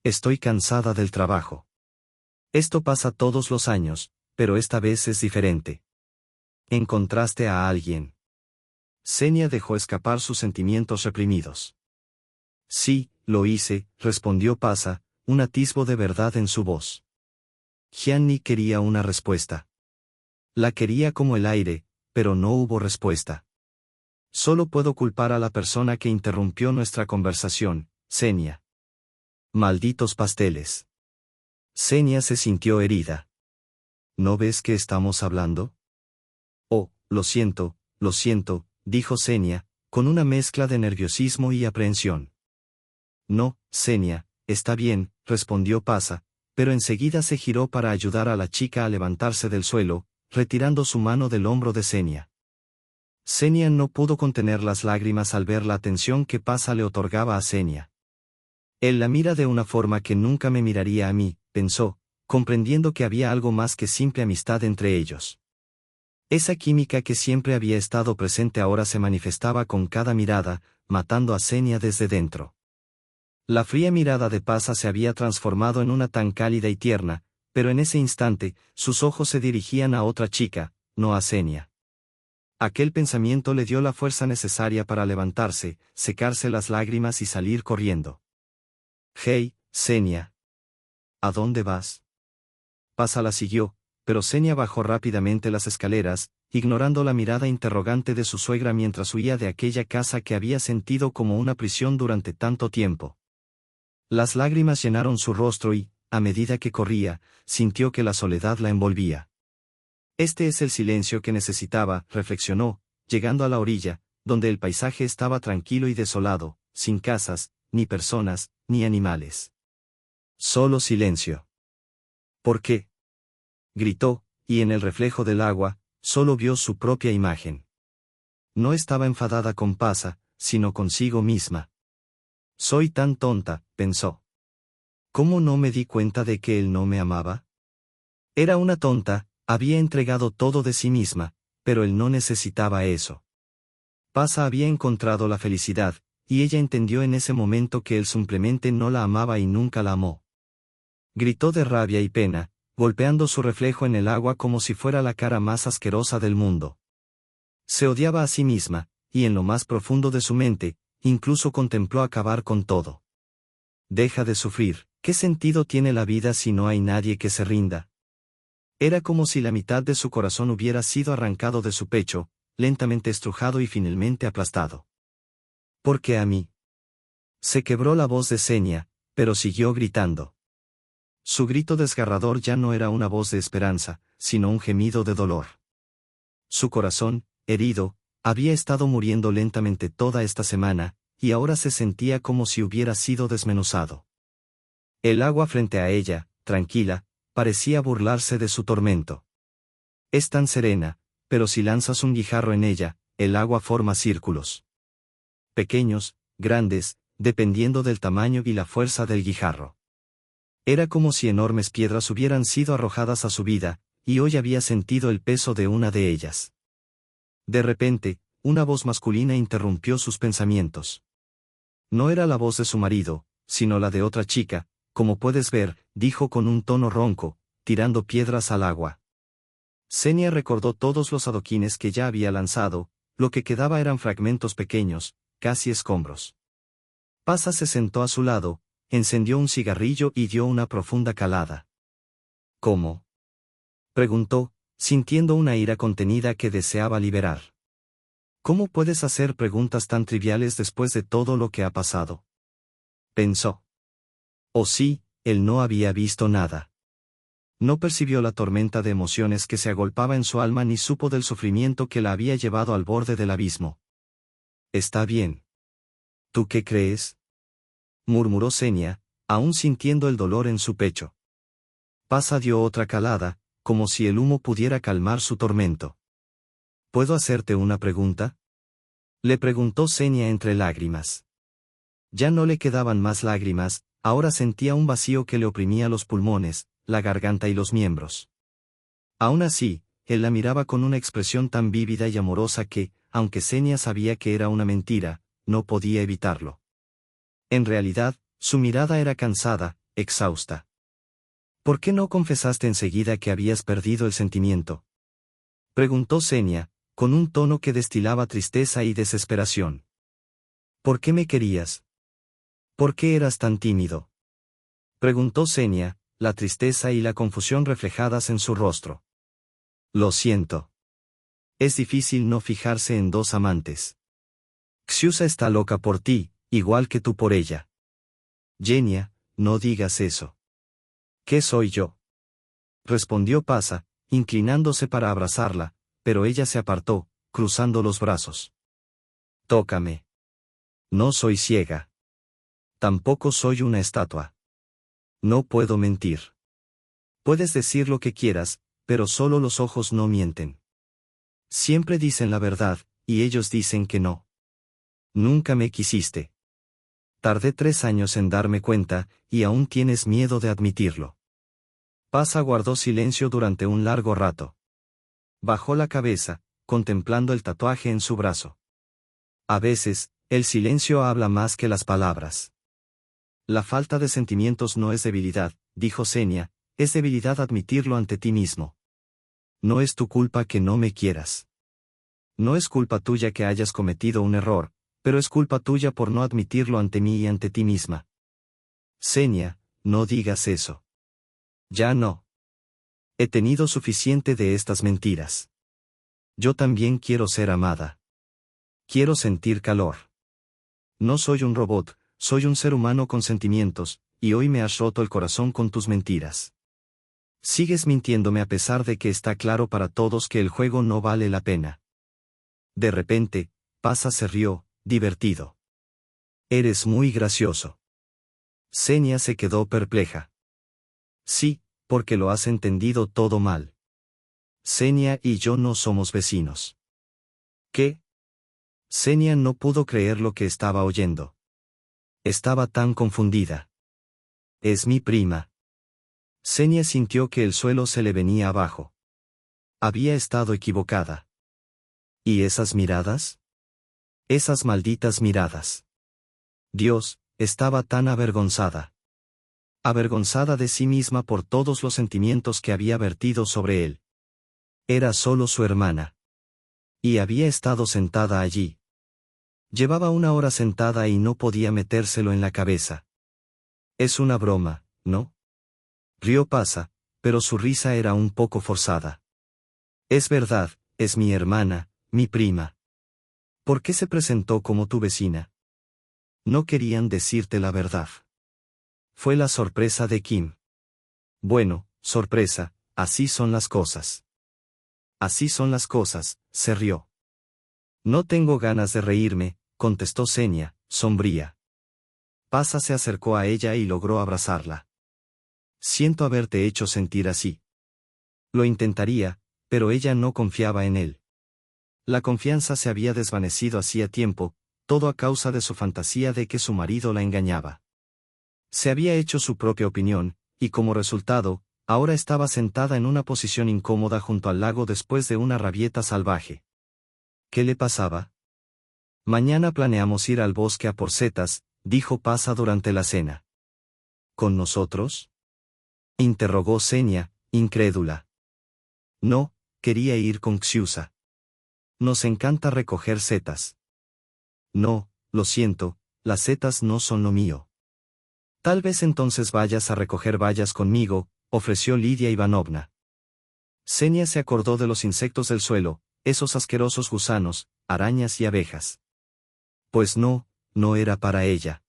Estoy cansada del trabajo. Esto pasa todos los años, pero esta vez es diferente. ¿Encontraste a alguien? Xenia dejó escapar sus sentimientos reprimidos. Sí, lo hice, respondió Pasa, un atisbo de verdad en su voz. Gianni quería una respuesta. La quería como el aire, pero no hubo respuesta. Solo puedo culpar a la persona que interrumpió nuestra conversación, Xenia. Malditos pasteles. Xenia se sintió herida. ¿No ves que estamos hablando? Oh, lo siento, dijo Xenia, con una mezcla de nerviosismo y aprehensión. No, Xenia, está bien, respondió Pasa, pero enseguida se giró para ayudar a la chica a levantarse del suelo, retirando su mano del hombro de Xenia. Xenia no pudo contener las lágrimas al ver la atención que Pasa le otorgaba a Xenia. Él la mira de una forma que nunca me miraría a mí, pensó, comprendiendo que había algo más que simple amistad entre ellos. Esa química que siempre había estado presente ahora se manifestaba con cada mirada, matando a Xenia desde dentro. La fría mirada de Pasa se había transformado en una tan cálida y tierna, pero en ese instante, sus ojos se dirigían a otra chica, no a Xenia. Aquel pensamiento le dio la fuerza necesaria para levantarse, secarse las lágrimas y salir corriendo. «Hey, Xenia. ¿A dónde vas?» Pasa la siguió, pero Xenia bajó rápidamente las escaleras, ignorando la mirada interrogante de su suegra mientras huía de aquella casa que había sentido como una prisión durante tanto tiempo. Las lágrimas llenaron su rostro y, a medida que corría, sintió que la soledad la envolvía. Este es el silencio que necesitaba, reflexionó, llegando a la orilla, donde el paisaje estaba tranquilo y desolado, sin casas, ni personas, ni animales. Solo silencio. ¿Por qué?, gritó, y en el reflejo del agua, solo vio su propia imagen. No estaba enfadada con Pasa, sino consigo misma. Soy tan tonta, pensó. ¿Cómo no me di cuenta de que él no me amaba? Era una tonta, había entregado todo de sí misma, pero él no necesitaba eso. Pasa había encontrado la felicidad, y ella entendió en ese momento que él simplemente no la amaba y nunca la amó. Gritó de rabia y pena, golpeando su reflejo en el agua como si fuera la cara más asquerosa del mundo. Se odiaba a sí misma, y en lo más profundo de su mente, incluso contempló acabar con todo. Deja de sufrir, ¿qué sentido tiene la vida si no hay nadie que se rinda? Era como si la mitad de su corazón hubiera sido arrancado de su pecho, lentamente estrujado y finalmente aplastado. ¿Por qué a mí? Se quebró la voz de Xenia, pero siguió gritando. Su grito desgarrador ya no era una voz de esperanza, sino un gemido de dolor. Su corazón, herido, había estado muriendo lentamente toda esta semana, y ahora se sentía como si hubiera sido desmenuzado. El agua frente a ella, tranquila, parecía burlarse de su tormento. Es tan serena, pero si lanzas un guijarro en ella, el agua forma círculos. Pequeños, grandes, dependiendo del tamaño y la fuerza del guijarro. Era como si enormes piedras hubieran sido arrojadas a su vida, y hoy había sentido el peso de una de ellas. De repente, una voz masculina interrumpió sus pensamientos. No era la voz de su marido, sino la de otra chica, como puedes ver, dijo con un tono ronco, tirando piedras al agua. Xenia recordó todos los adoquines que ya había lanzado, lo que quedaba eran fragmentos pequeños, casi escombros. Pasa se sentó a su lado, encendió un cigarrillo y dio una profunda calada. ¿Cómo?, preguntó, sintiendo una ira contenida que deseaba liberar. ¿Cómo puedes hacer preguntas tan triviales después de todo lo que ha pasado?, pensó. Oh sí, él no había visto nada. No percibió la tormenta de emociones que se agolpaba en su alma ni supo del sufrimiento que la había llevado al borde del abismo. «Está bien. ¿Tú qué crees?», murmuró Xenia, aún sintiendo el dolor en su pecho. Pasa dio otra calada, como si el humo pudiera calmar su tormento. «¿Puedo hacerte una pregunta?», le preguntó Xenia entre lágrimas. Ya no le quedaban más lágrimas, ahora sentía un vacío que le oprimía los pulmones, la garganta y los miembros. Aún así, él la miraba con una expresión tan vívida y amorosa que, aunque Xenia sabía que era una mentira, no podía evitarlo. En realidad, su mirada era cansada, exhausta. «¿Por qué no confesaste enseguida que habías perdido el sentimiento?», preguntó Xenia, con un tono que destilaba tristeza y desesperación. «¿Por qué me querías? ¿Por qué eras tan tímido?», preguntó Xenia, la tristeza y la confusión reflejadas en su rostro. «Lo siento. Es difícil no fijarse en dos amantes. Xiusa está loca por ti, igual que tú por ella». «Genia, no digas eso». «¿Qué soy yo?», respondió Pasa, inclinándose para abrazarla, pero ella se apartó, cruzando los brazos. «Tócame. No soy ciega. Tampoco soy una estatua. No puedo mentir. Puedes decir lo que quieras, pero solo los ojos no mienten. Siempre dicen la verdad, y ellos dicen que no. Nunca me quisiste. Tardé 3 años en darme cuenta, y aún tienes miedo de admitirlo». Pasa guardó silencio durante un largo rato. Bajó la cabeza, contemplando el tatuaje en su brazo. A veces, el silencio habla más que las palabras. «La falta de sentimientos no es debilidad», dijo Xenia, «es debilidad admitirlo ante ti mismo. No es tu culpa que no me quieras. No es culpa tuya que hayas cometido un error, pero es culpa tuya por no admitirlo ante mí y ante ti misma». «Xenia, no digas eso. Ya no. He tenido suficiente de estas mentiras. Yo también quiero ser amada. Quiero sentir calor. No soy un robot, soy un ser humano con sentimientos, y hoy me has roto el corazón con tus mentiras. Sigues mintiéndome a pesar de que está claro para todos que el juego no vale la pena». De repente, Pasa se rió, divertido. «Eres muy gracioso». Xenia se quedó perpleja. «Sí, porque lo has entendido todo mal. Xenia y yo no somos vecinos». «¿Qué?». Xenia no pudo creer lo que estaba oyendo. Estaba tan confundida. «Es mi prima». Xenia sintió que el suelo se le venía abajo. Había estado equivocada. ¿Y esas miradas? Esas malditas miradas. Dios, estaba tan avergonzada. Avergonzada de sí misma por todos los sentimientos que había vertido sobre él. Era solo su hermana. Y había estado sentada allí. Llevaba 1 hora sentada y no podía metérselo en la cabeza. «Es una broma, ¿no?», rió Pasa, pero su risa era un poco forzada. «Es verdad, es mi hermana, mi prima. ¿Por qué se presentó como tu vecina? No querían decirte la verdad». Fue la sorpresa de Kim. «Bueno, sorpresa, así son las cosas». «Así son las cosas», se rió. «No tengo ganas de reírme», contestó Xenia, sombría. Pasa se acercó a ella y logró abrazarla. «Siento haberte hecho sentir así». Lo intentaría, pero ella no confiaba en él. La confianza se había desvanecido hacía tiempo, todo a causa de su fantasía de que su marido la engañaba. Se había hecho su propia opinión, y como resultado, ahora estaba sentada en una posición incómoda junto al lago después de una rabieta salvaje. ¿Qué le pasaba? «Mañana planeamos ir al bosque a por setas», dijo Pasa durante la cena. «¿Con nosotros?», interrogó Xenia, incrédula. «No, quería ir con Xiusa. Nos encanta recoger setas». «No, lo siento, las setas no son lo mío». «Tal vez entonces vayas a recoger bayas conmigo», ofreció Lidia Ivanovna. Xenia se acordó de los insectos del suelo, esos asquerosos gusanos, arañas y abejas. Pues no, no era para ella.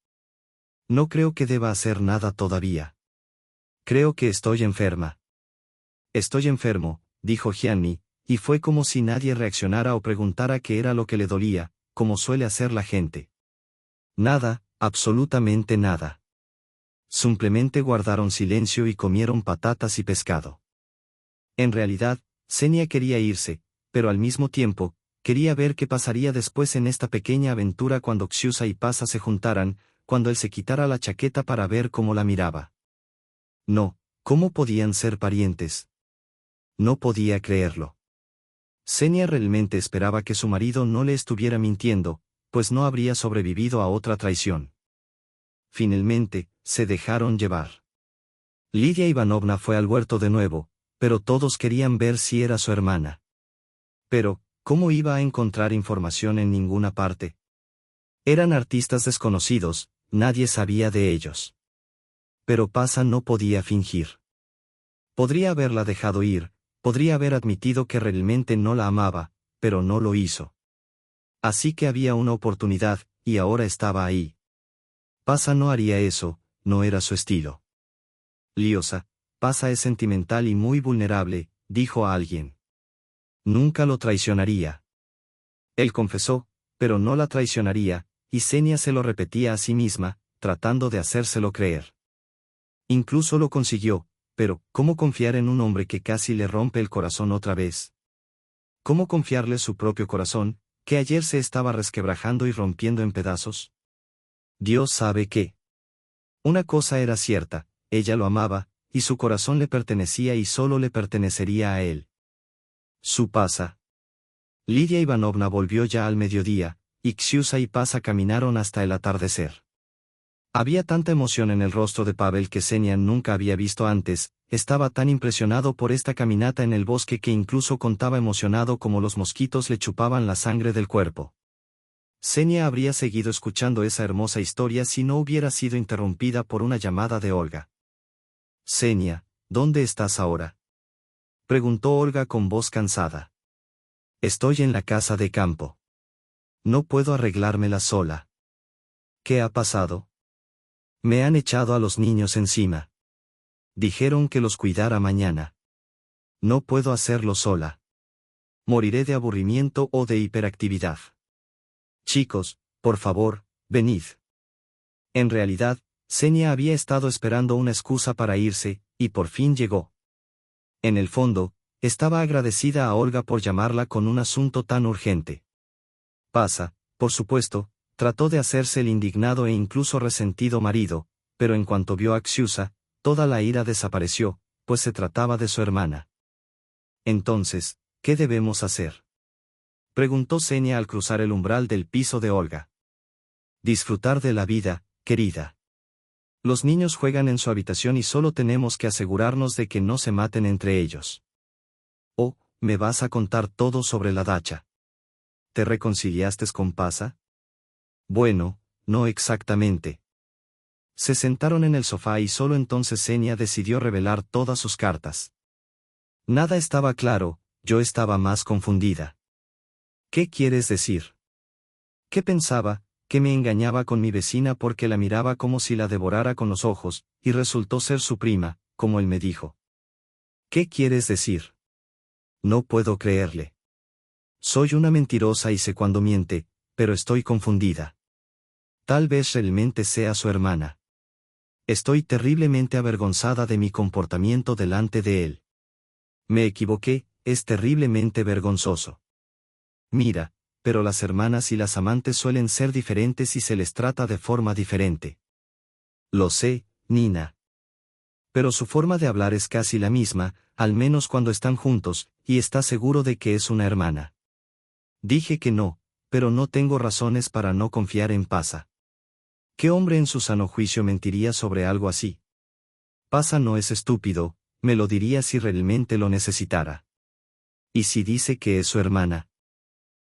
«No creo que deba hacer nada todavía». Creo que estoy enferma. Estoy enfermo, dijo Gianni, y fue como si nadie reaccionara o preguntara qué era lo que le dolía, como suele hacer la gente. Nada, absolutamente nada. Simplemente guardaron silencio y comieron patatas y pescado. En realidad, Xenia quería irse, pero al mismo tiempo, quería ver qué pasaría después en esta pequeña aventura cuando Xiusa y Pasa se juntaran, cuando él se quitara la chaqueta para ver cómo la miraba. No, ¿cómo podían ser parientes? No podía creerlo. Xenia realmente esperaba que su marido no le estuviera mintiendo, pues no habría sobrevivido a otra traición. Finalmente, se dejaron llevar. Lidia Ivanovna fue al huerto de nuevo, pero todos querían ver si era su hermana. Pero, ¿cómo iba a encontrar información en ninguna parte? Eran artistas desconocidos, nadie sabía de ellos. Pero Pasa no podía fingir. Podría haberla dejado ir, podría haber admitido que realmente no la amaba, pero no lo hizo. Así que había una oportunidad, y ahora estaba ahí. Pasa no haría eso, no era su estilo. Liosa, Pasa es sentimental y muy vulnerable, dijo a alguien. Nunca lo traicionaría. Él confesó, pero no la traicionaría, y Xenia se lo repetía a sí misma, tratando de hacérselo creer. Incluso lo consiguió, pero, ¿cómo confiar en un hombre que casi le rompe el corazón otra vez? ¿Cómo confiarle su propio corazón, que ayer se estaba resquebrajando y rompiendo en pedazos? Dios sabe qué. Una cosa era cierta, ella lo amaba, y su corazón le pertenecía y solo le pertenecería a él. Su Pasa. Lidia Ivanovna volvió ya al mediodía, y Xiusa y Pasa caminaron hasta el atardecer. Había tanta emoción en el rostro de Pavel que Xenia nunca había visto antes, estaba tan impresionado por esta caminata en el bosque que incluso contaba emocionado como los mosquitos le chupaban la sangre del cuerpo. Xenia habría seguido escuchando esa hermosa historia si no hubiera sido interrumpida por una llamada de Olga. Xenia, ¿dónde estás ahora? Preguntó Olga con voz cansada. Estoy en la casa de campo. No puedo arreglármela sola. ¿Qué ha pasado? Me han echado a los niños encima. Dijeron que los cuidara mañana. No puedo hacerlo sola. Moriré de aburrimiento o de hiperactividad. Chicos, por favor, venid. En realidad, Xenia había estado esperando una excusa para irse, y por fin llegó. En el fondo, estaba agradecida a Olga por llamarla con un asunto tan urgente. Pasa, por supuesto, trató de hacerse el indignado e incluso resentido marido, pero en cuanto vio a Xiusa, toda la ira desapareció, pues se trataba de su hermana. Entonces, ¿qué debemos hacer? Preguntó Xenia al cruzar el umbral del piso de Olga. Disfrutar de la vida, querida. Los niños juegan en su habitación y solo tenemos que asegurarnos de que no se maten entre ellos. Oh, ¿me vas a contar todo sobre la dacha? ¿Te reconciliaste con Pasa? Bueno, no exactamente. Se sentaron en el sofá y solo entonces Xenia decidió revelar todas sus cartas. Nada estaba claro, yo estaba más confundida. ¿Qué quieres decir? ¿Qué pensaba? Que me engañaba con mi vecina porque la miraba como si la devorara con los ojos, y resultó ser su prima, como él me dijo. ¿Qué quieres decir? No puedo creerle. Soy una mentirosa y sé cuando miente, pero estoy confundida. Tal vez realmente sea su hermana. Estoy terriblemente avergonzada de mi comportamiento delante de él. Me equivoqué, es terriblemente vergonzoso. Mira, pero las hermanas y las amantes suelen ser diferentes y se les trata de forma diferente. Lo sé, Nina. Pero su forma de hablar es casi la misma, al menos cuando están juntos, y está seguro de que es una hermana. Dije que no, pero no tengo razones para no confiar en Pasa. ¿Qué hombre en su sano juicio mentiría sobre algo así? Pasa no es estúpido, me lo diría si realmente lo necesitara. ¿Y si dice que es su hermana?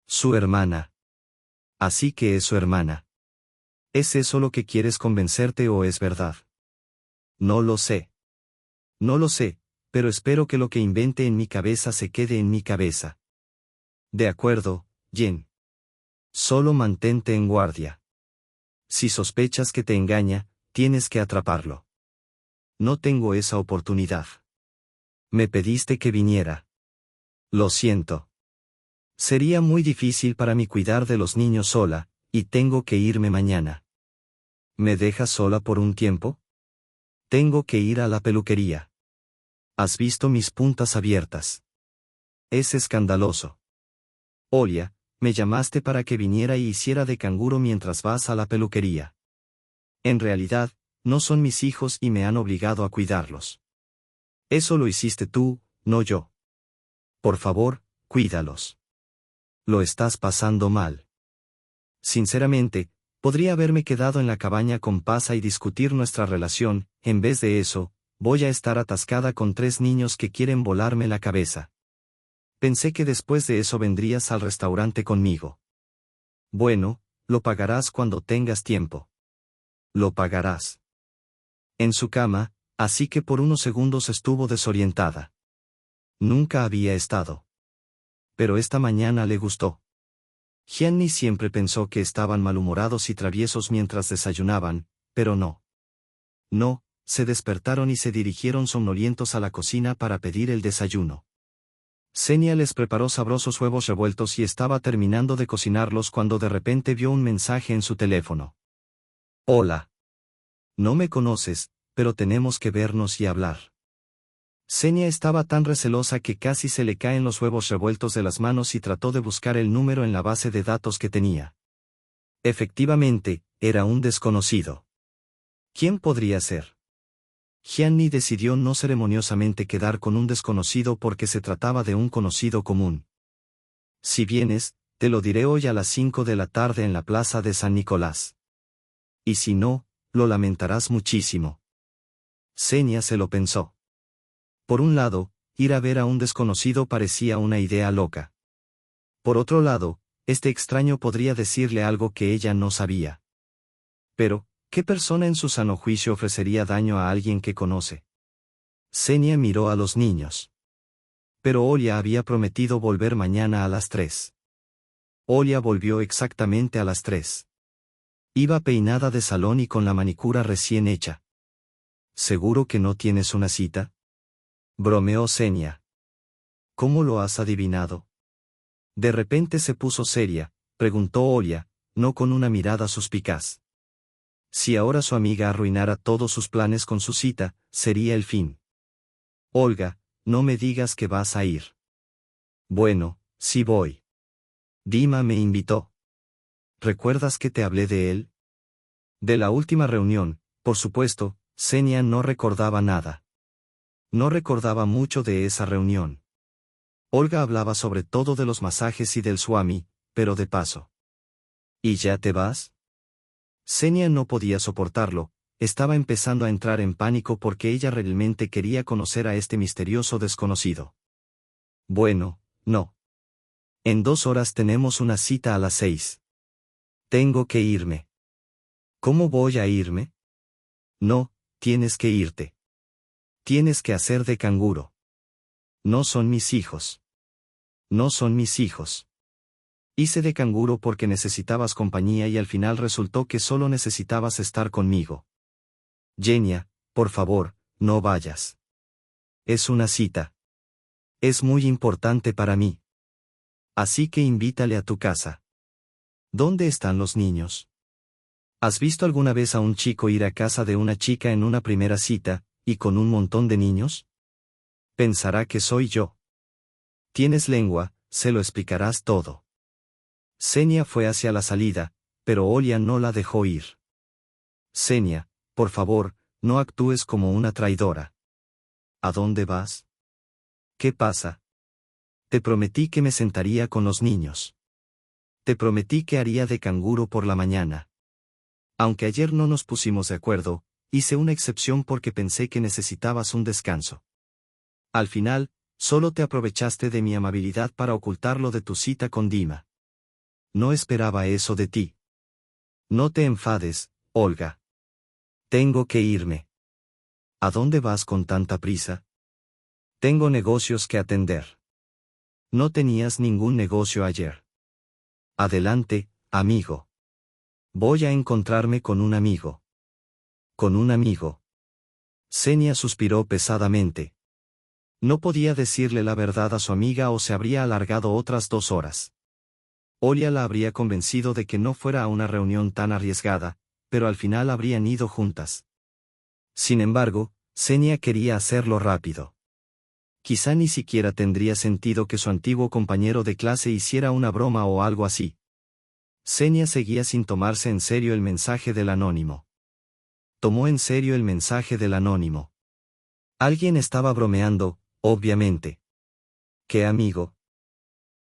Su hermana. Así que es su hermana. ¿Es eso lo que quieres convencerte o es verdad? No lo sé. No lo sé, pero espero que lo que invente en mi cabeza se quede en mi cabeza. De acuerdo, Jen. Solo mantente en guardia. Si sospechas que te engaña, tienes que atraparlo. No tengo esa oportunidad. Me pediste que viniera. Lo siento. Sería muy difícil para mí cuidar de los niños sola, y tengo que irme mañana. ¿Me dejas sola por un tiempo? Tengo que ir a la peluquería. ¿Has visto mis puntas abiertas? Es escandaloso. Olia, me llamaste para que viniera y hiciera de canguro mientras vas a la peluquería. En realidad, no son mis hijos y me han obligado a cuidarlos. Eso lo hiciste tú, no yo. Por favor, cuídalos. Lo estás pasando mal. Sinceramente, podría haberme quedado en la cabaña con Pasa y discutir nuestra relación. En vez de eso, voy a estar atascada con 3 niños que quieren volarme la cabeza. Pensé que después de eso vendrías al restaurante conmigo. Bueno, lo pagarás cuando tengas tiempo. Lo pagarás. En su cama, así que por unos segundos estuvo desorientada. Nunca había estado. Pero esta mañana le gustó. Gianni siempre pensó que estaban malhumorados y traviesos mientras desayunaban, pero no. No, se despertaron y se dirigieron somnolientos a la cocina para pedir el desayuno. Xenia les preparó sabrosos huevos revueltos y estaba terminando de cocinarlos cuando de repente vio un mensaje en su teléfono. Hola. No me conoces, pero tenemos que vernos y hablar. Xenia estaba tan recelosa que casi se le caen los huevos revueltos de las manos y trató de buscar el número en la base de datos que tenía. Efectivamente, era un desconocido. ¿Quién podría ser? Gianni decidió no ceremoniosamente quedar con un desconocido porque se trataba de un conocido común. Si vienes, te lo diré hoy a las 5 de la tarde en la plaza de San Nicolás. Y si no, lo lamentarás muchísimo. Xenia se lo pensó. Por un lado, ir a ver a un desconocido parecía una idea loca. Por otro lado, este extraño podría decirle algo que ella no sabía. Pero, ¿qué persona en su sano juicio ofrecería daño a alguien que conoce? Xenia miró a los niños. Pero Olia había prometido volver mañana a las 3. Olia volvió exactamente a las 3. Iba peinada de salón y con la manicura recién hecha. ¿Seguro que no tienes una cita? Bromeó Xenia. ¿Cómo lo has adivinado? De repente se puso seria, preguntó Olia, no con una mirada suspicaz. Si ahora su amiga arruinara todos sus planes con su cita, sería el fin. Olga, no me digas que vas a ir. Bueno, sí voy. Dima me invitó. ¿Recuerdas que te hablé de él? De la última reunión, por supuesto, Xenia no recordaba nada. No recordaba mucho de esa reunión. Olga hablaba sobre todo de los masajes y del swami, pero de paso. ¿Y ya te vas? Xenia no podía soportarlo, estaba empezando a entrar en pánico porque ella realmente quería conocer a este misterioso desconocido. Bueno, no. En 2 horas tenemos una cita a las 6. Tengo que irme. ¿Cómo voy a irme? No, tienes que irte. Tienes que hacer de canguro. No son mis hijos. No son mis hijos. Hice de canguro porque necesitabas compañía y al final resultó que solo necesitabas estar conmigo. Genia, por favor, no vayas. Es una cita. Es muy importante para mí. Así que invítale a tu casa. ¿Dónde están los niños? ¿Has visto alguna vez a un chico ir a casa de una chica en una primera cita, y con un montón de niños? Pensará que soy yo. Tienes lengua, se lo explicarás todo. Xenia fue hacia la salida, pero Olia no la dejó ir. Xenia, por favor, no actúes como una traidora. ¿A dónde vas? ¿Qué pasa? Te prometí que me sentaría con los niños. Te prometí que haría de canguro por la mañana. Aunque ayer no nos pusimos de acuerdo, hice una excepción porque pensé que necesitabas un descanso. Al final, solo te aprovechaste de mi amabilidad para ocultarlo de tu cita con Dima. No esperaba eso de ti. No te enfades, Olga. Tengo que irme. ¿A dónde vas con tanta prisa? Tengo negocios que atender. No tenías ningún negocio ayer. Adelante, amigo. Voy a encontrarme con un amigo. Con un amigo. Xenia suspiró pesadamente. No podía decirle la verdad a su amiga o se habría alargado otras 2 horas. Olia la habría convencido de que no fuera a una reunión tan arriesgada, pero al final habrían ido juntas. Sin embargo, Xenia quería hacerlo rápido. Quizá ni siquiera tendría sentido que su antiguo compañero de clase hiciera una broma o algo así. Xenia seguía sin tomarse en serio el mensaje del anónimo. Tomó en serio el mensaje del anónimo. Alguien estaba bromeando, obviamente. ¿Qué amigo?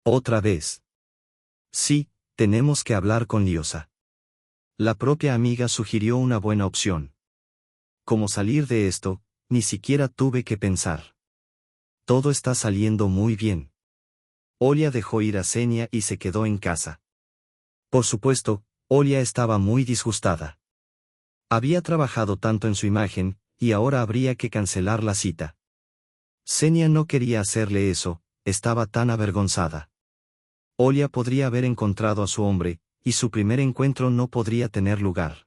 Otra vez. Sí, tenemos que hablar con Liosa. La propia amiga sugirió una buena opción. ¿Cómo salir de esto? Ni siquiera tuve que pensar. Todo está saliendo muy bien. Olia dejó ir a Xenia y se quedó en casa. Por supuesto, Olia estaba muy disgustada. Había trabajado tanto en su imagen, y ahora habría que cancelar la cita. Xenia no quería hacerle eso, estaba tan avergonzada. Olia podría haber encontrado a su hombre, y su primer encuentro no podría tener lugar.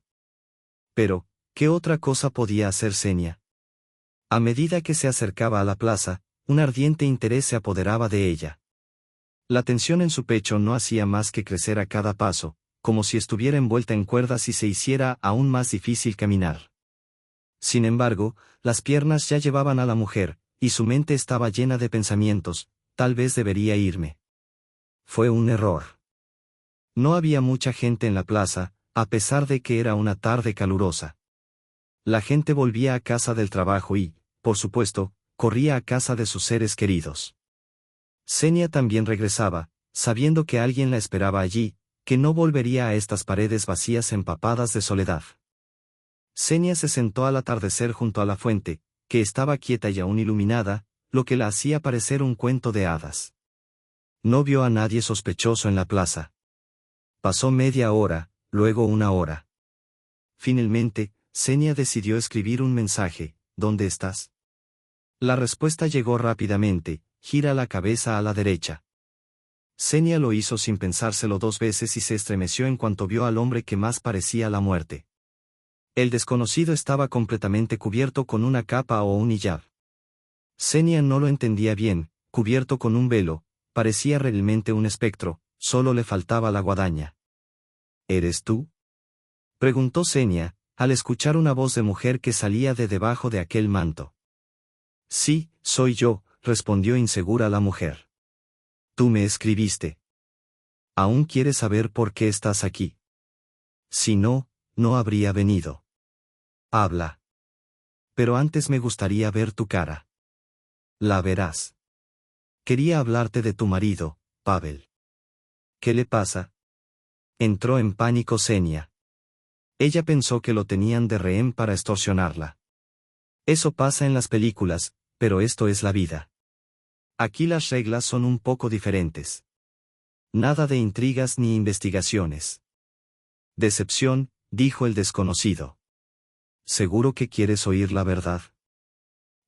Pero, ¿qué otra cosa podía hacer Xenia? A medida que se acercaba a la plaza, un ardiente interés se apoderaba de ella. La tensión en su pecho no hacía más que crecer a cada paso, como si estuviera envuelta en cuerdas y se hiciera aún más difícil caminar. Sin embargo, las piernas ya llevaban a la mujer, y su mente estaba llena de pensamientos, tal vez debería irme. Fue un error. No había mucha gente en la plaza, a pesar de que era una tarde calurosa. La gente volvía a casa del trabajo y, por supuesto, corría a casa de sus seres queridos. Xenia también regresaba, sabiendo que alguien la esperaba allí, que no volvería a estas paredes vacías empapadas de soledad. Xenia se sentó al atardecer junto a la fuente, que estaba quieta y aún iluminada, lo que la hacía parecer un cuento de hadas. No vio a nadie sospechoso en la plaza. Pasó media hora, luego 1 hora. Finalmente, Xenia decidió escribir un mensaje: ¿dónde estás? La respuesta llegó rápidamente: gira la cabeza a la derecha. Xenia lo hizo sin pensárselo 2 veces y se estremeció en cuanto vio al hombre que más parecía la muerte. El desconocido estaba completamente cubierto con una capa o un hijab. Xenia no lo entendía bien, cubierto con un velo, parecía realmente un espectro, solo le faltaba la guadaña. ¿Eres tú?, preguntó Xenia, al escuchar una voz de mujer que salía de debajo de aquel manto. Sí, soy yo, respondió insegura la mujer. Tú me escribiste. ¿Aún quieres saber por qué estás aquí? Si no, no habría venido. Habla. Pero antes me gustaría ver tu cara. La verás. Quería hablarte de tu marido, Pavel. ¿Qué le pasa? Entró en pánico Xenia. Ella pensó que lo tenían de rehén para extorsionarla. Eso pasa en las películas, pero esto es la vida. Aquí las reglas son un poco diferentes. Nada de intrigas ni investigaciones. Decepción, dijo el desconocido. ¿Seguro que quieres oír la verdad?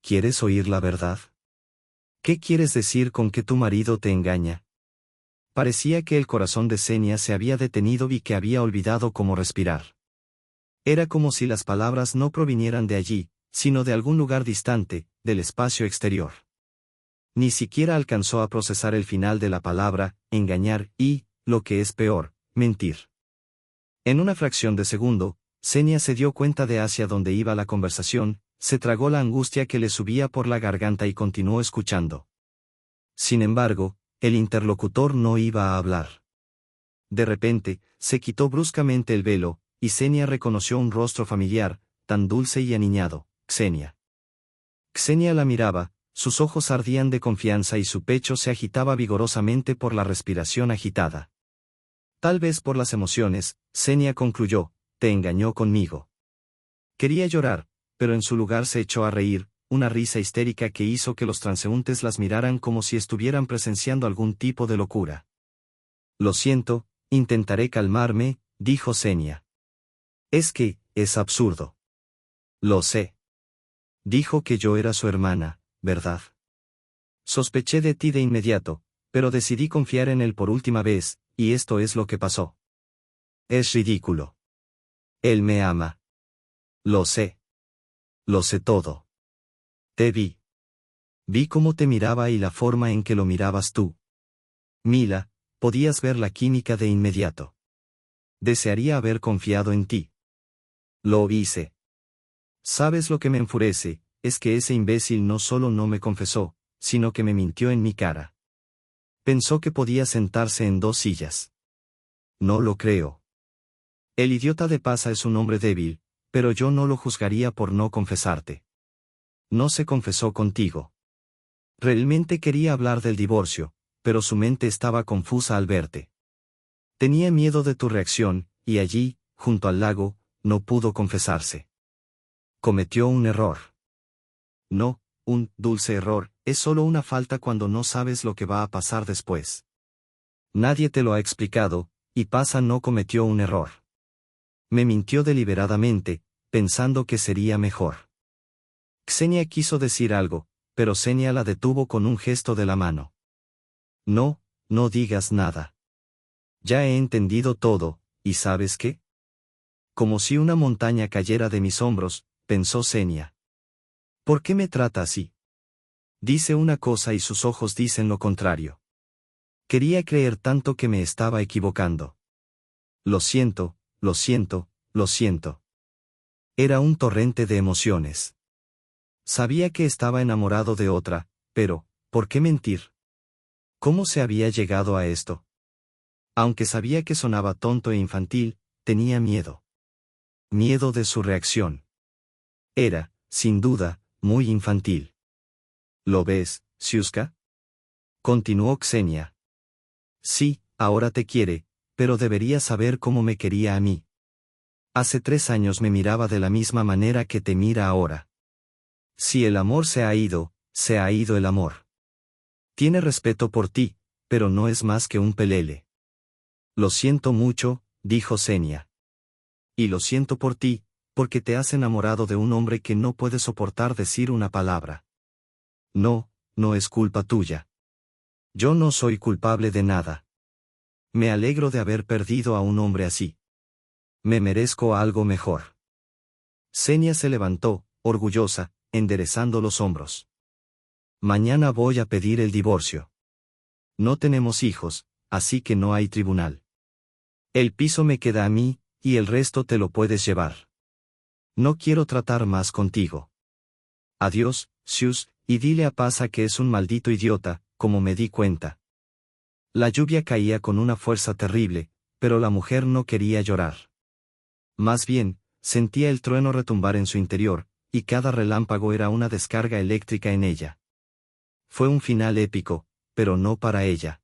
¿Quieres oír la verdad? ¿Qué quieres decir con que tu marido te engaña? Parecía que el corazón de Xenia se había detenido y que había olvidado cómo respirar. Era como si las palabras no provinieran de allí, sino de algún lugar distante, del espacio exterior. Ni siquiera alcanzó a procesar el final de la palabra, engañar, y, lo que es peor, mentir. En una fracción de segundo, Xenia se dio cuenta de hacia dónde iba la conversación, se tragó la angustia que le subía por la garganta y continuó escuchando. Sin embargo, el interlocutor no iba a hablar. De repente, se quitó bruscamente el velo, y Xenia reconoció un rostro familiar, tan dulce y aniñado: Xenia. Xenia la miraba, sus ojos ardían de confianza y su pecho se agitaba vigorosamente por la respiración agitada. Tal vez por las emociones, Xenia concluyó: te engañó conmigo. Quería llorar, pero en su lugar se echó a reír, una risa histérica que hizo que los transeúntes las miraran como si estuvieran presenciando algún tipo de locura. Lo siento, intentaré calmarme, dijo Xenia. Es absurdo. Lo sé. Dijo que yo era su hermana, ¿verdad? Sospeché de ti de inmediato, pero decidí confiar en él por última vez, y esto es lo que pasó. Es ridículo. Él me ama. Lo sé. Lo sé todo. Te vi. Vi cómo te miraba y la forma en que lo mirabas tú. Mila, podías ver la química de inmediato. Desearía haber confiado en ti. Lo hice. ¿Sabes lo que me enfurece? Es que ese imbécil no solo no me confesó, sino que me mintió en mi cara. Pensó que podía sentarse en 2 sillas. No lo creo. El idiota de Pasa es un hombre débil, pero yo no lo juzgaría por no confesarte. No se confesó contigo. Realmente quería hablar del divorcio, pero su mente estaba confusa al verte. Tenía miedo de tu reacción, y allí, junto al lago, no pudo confesarse. Cometió un error. No, un dulce error, es solo una falta cuando no sabes lo que va a pasar después. Nadie te lo ha explicado, y Pasa no cometió un error. Me mintió deliberadamente, pensando que sería mejor. Xenia quiso decir algo, pero Xenia la detuvo con un gesto de la mano. No, no digas nada. Ya he entendido todo, ¿y sabes qué? Como si una montaña cayera de mis hombros, pensó Xenia. ¿Por qué me trata así? Dice una cosa y sus ojos dicen lo contrario. Quería creer tanto que me estaba equivocando. Lo siento, lo siento, lo siento. Era un torrente de emociones. Sabía que estaba enamorado de otra, pero, ¿por qué mentir? ¿Cómo se había llegado a esto? Aunque sabía que sonaba tonto e infantil, tenía miedo. Miedo de su reacción. Era, sin duda, muy infantil. ¿Lo ves, Siuska? Continuó Xenia. Sí, ahora te quiere, pero deberías saber cómo me quería a mí. Hace 3 años me miraba de la misma manera que te mira ahora. Si el amor se ha ido el amor. Tiene respeto por ti, pero no es más que un pelele. Lo siento mucho, dijo Xenia. Y lo siento por ti, porque te has enamorado de un hombre que no puede soportar decir una palabra. No, no es culpa tuya. Yo no soy culpable de nada. Me alegro de haber perdido a un hombre así. Me merezco algo mejor. Xenia se levantó, orgullosa, enderezando los hombros. Mañana voy a pedir el divorcio. No tenemos hijos, así que no hay tribunal. El piso me queda a mí, y el resto te lo puedes llevar. No quiero tratar más contigo. Adiós, Sius, y dile a Pasa que es un maldito idiota, como me di cuenta. La lluvia caía con una fuerza terrible, pero la mujer no quería llorar. Más bien, sentía el trueno retumbar en su interior, y cada relámpago era una descarga eléctrica en ella. Fue un final épico, pero no para ella.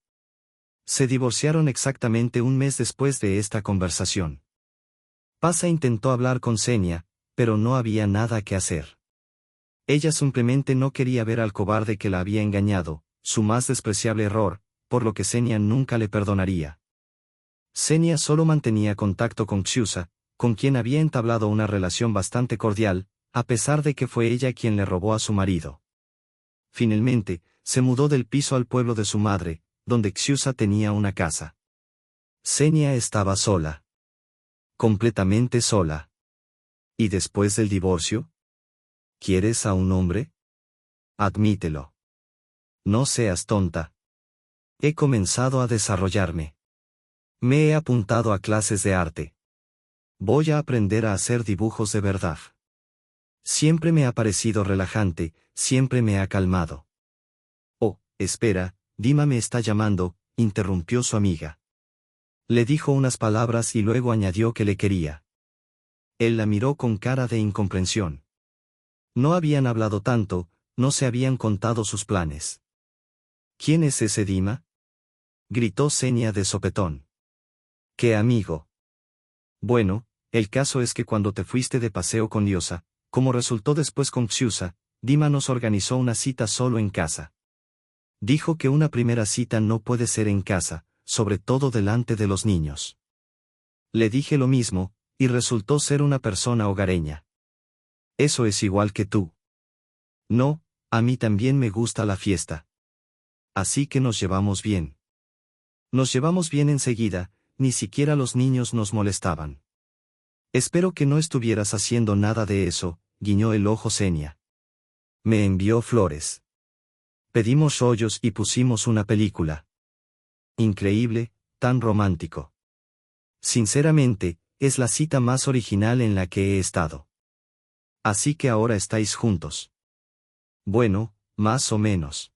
Se divorciaron exactamente un mes después de esta conversación. Pasa intentó hablar con Xenia, pero no había nada que hacer. Ella simplemente no quería ver al cobarde que la había engañado, su más despreciable error, por lo que Xenia nunca le perdonaría. Xenia solo mantenía contacto con Xiusa, con quien había entablado una relación bastante cordial, a pesar de que fue ella quien le robó a su marido. Finalmente, se mudó del piso al pueblo de su madre, donde Xiusa tenía una casa. Xenia estaba sola. Completamente sola. ¿Y después del divorcio? ¿Quieres a un hombre? Admítelo. No seas tonta. He comenzado a desarrollarme. Me he apuntado a clases de arte. Voy a aprender a hacer dibujos de verdad. Siempre me ha parecido relajante, siempre me ha calmado. Oh, espera, Dima me está llamando, interrumpió su amiga. Le dijo unas palabras y luego añadió que le quería. Él la miró con cara de incomprensión. No habían hablado tanto, no se habían contado sus planes. ¿Quién es ese Dima? Gritó Xenia de sopetón. ¿Qué amigo? Bueno, el caso es que cuando te fuiste de paseo con Liosa, como resultó después con Xiusa, Dima nos organizó una cita solo en casa. Dijo que una primera cita no puede ser en casa, sobre todo delante de los niños. Le dije lo mismo, y resultó ser una persona hogareña. Eso es igual que tú. No, a mí también me gusta la fiesta. Así que nos llevamos bien. Nos llevamos bien enseguida, ni siquiera los niños nos molestaban. Espero que no estuvieras haciendo nada de eso, guiñó el ojo Xenia. Me envió flores. Pedimos rollos y pusimos una película. Increíble, tan romántico. Sinceramente, es la cita más original en la que he estado. Así que ahora estáis juntos. Bueno, más o menos.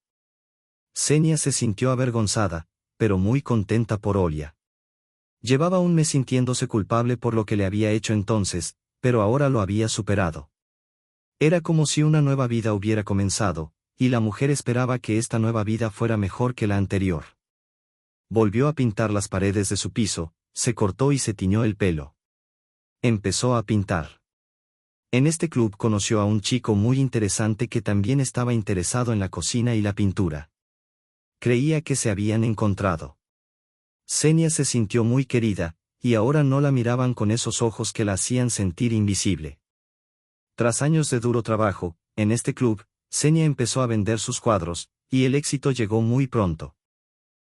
Xenia se sintió avergonzada, pero muy contenta por Olia. Llevaba un mes sintiéndose culpable por lo que le había hecho entonces, pero ahora lo había superado. Era como si una nueva vida hubiera comenzado, y la mujer esperaba que esta nueva vida fuera mejor que la anterior. Volvió a pintar las paredes de su piso, se cortó y se tiñó el pelo. Empezó a pintar. En este club conoció a un chico muy interesante que también estaba interesado en la cocina y la pintura. Creía que se habían encontrado. Xenia se sintió muy querida, y ahora no la miraban con esos ojos que la hacían sentir invisible. Tras años de duro trabajo, en este club, Xenia empezó a vender sus cuadros, y el éxito llegó muy pronto.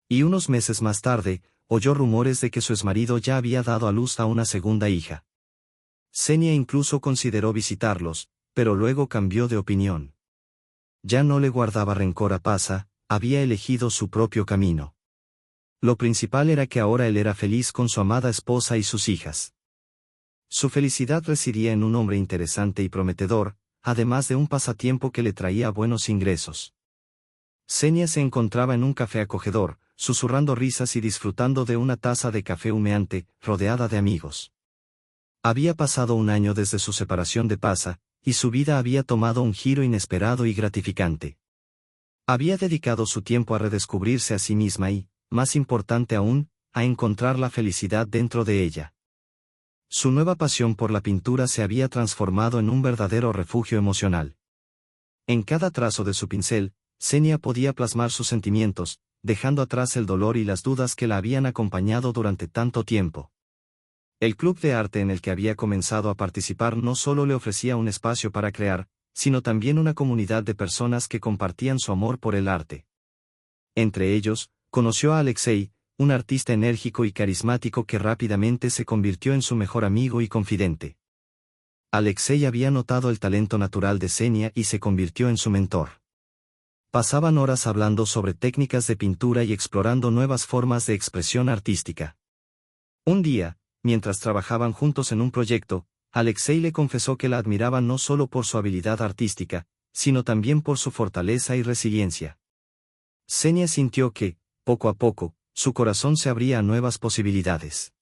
Y unos meses más tarde, oyó rumores de que su exmarido ya había dado a luz a una segunda hija. Xenia incluso consideró visitarlos, pero luego cambió de opinión. Ya no le guardaba rencor a Pasa, había elegido su propio camino. Lo principal era que ahora él era feliz con su amada esposa y sus hijas. Su felicidad residía en un hombre interesante y prometedor, además de un pasatiempo que le traía buenos ingresos. Xenia se encontraba en un café acogedor, susurrando risas y disfrutando de una taza de café humeante, rodeada de amigos. Había pasado un año desde su separación de Pasa, y su vida había tomado un giro inesperado y gratificante. Había dedicado su tiempo a redescubrirse a sí misma y, más importante aún, a encontrar la felicidad dentro de ella. Su nueva pasión por la pintura se había transformado en un verdadero refugio emocional. En cada trazo de su pincel, Xenia podía plasmar sus sentimientos, dejando atrás el dolor y las dudas que la habían acompañado durante tanto tiempo. El club de arte en el que había comenzado a participar no solo le ofrecía un espacio para crear, sino también una comunidad de personas que compartían su amor por el arte. Entre ellos, conoció a Alexei, un artista enérgico y carismático que rápidamente se convirtió en su mejor amigo y confidente. Alexei había notado el talento natural de Xenia y se convirtió en su mentor. Pasaban horas hablando sobre técnicas de pintura y explorando nuevas formas de expresión artística. Un día, mientras trabajaban juntos en un proyecto, Alexei le confesó que la admiraba no solo por su habilidad artística, sino también por su fortaleza y resiliencia. Xenia sintió que, poco a poco, su corazón se abría a nuevas posibilidades.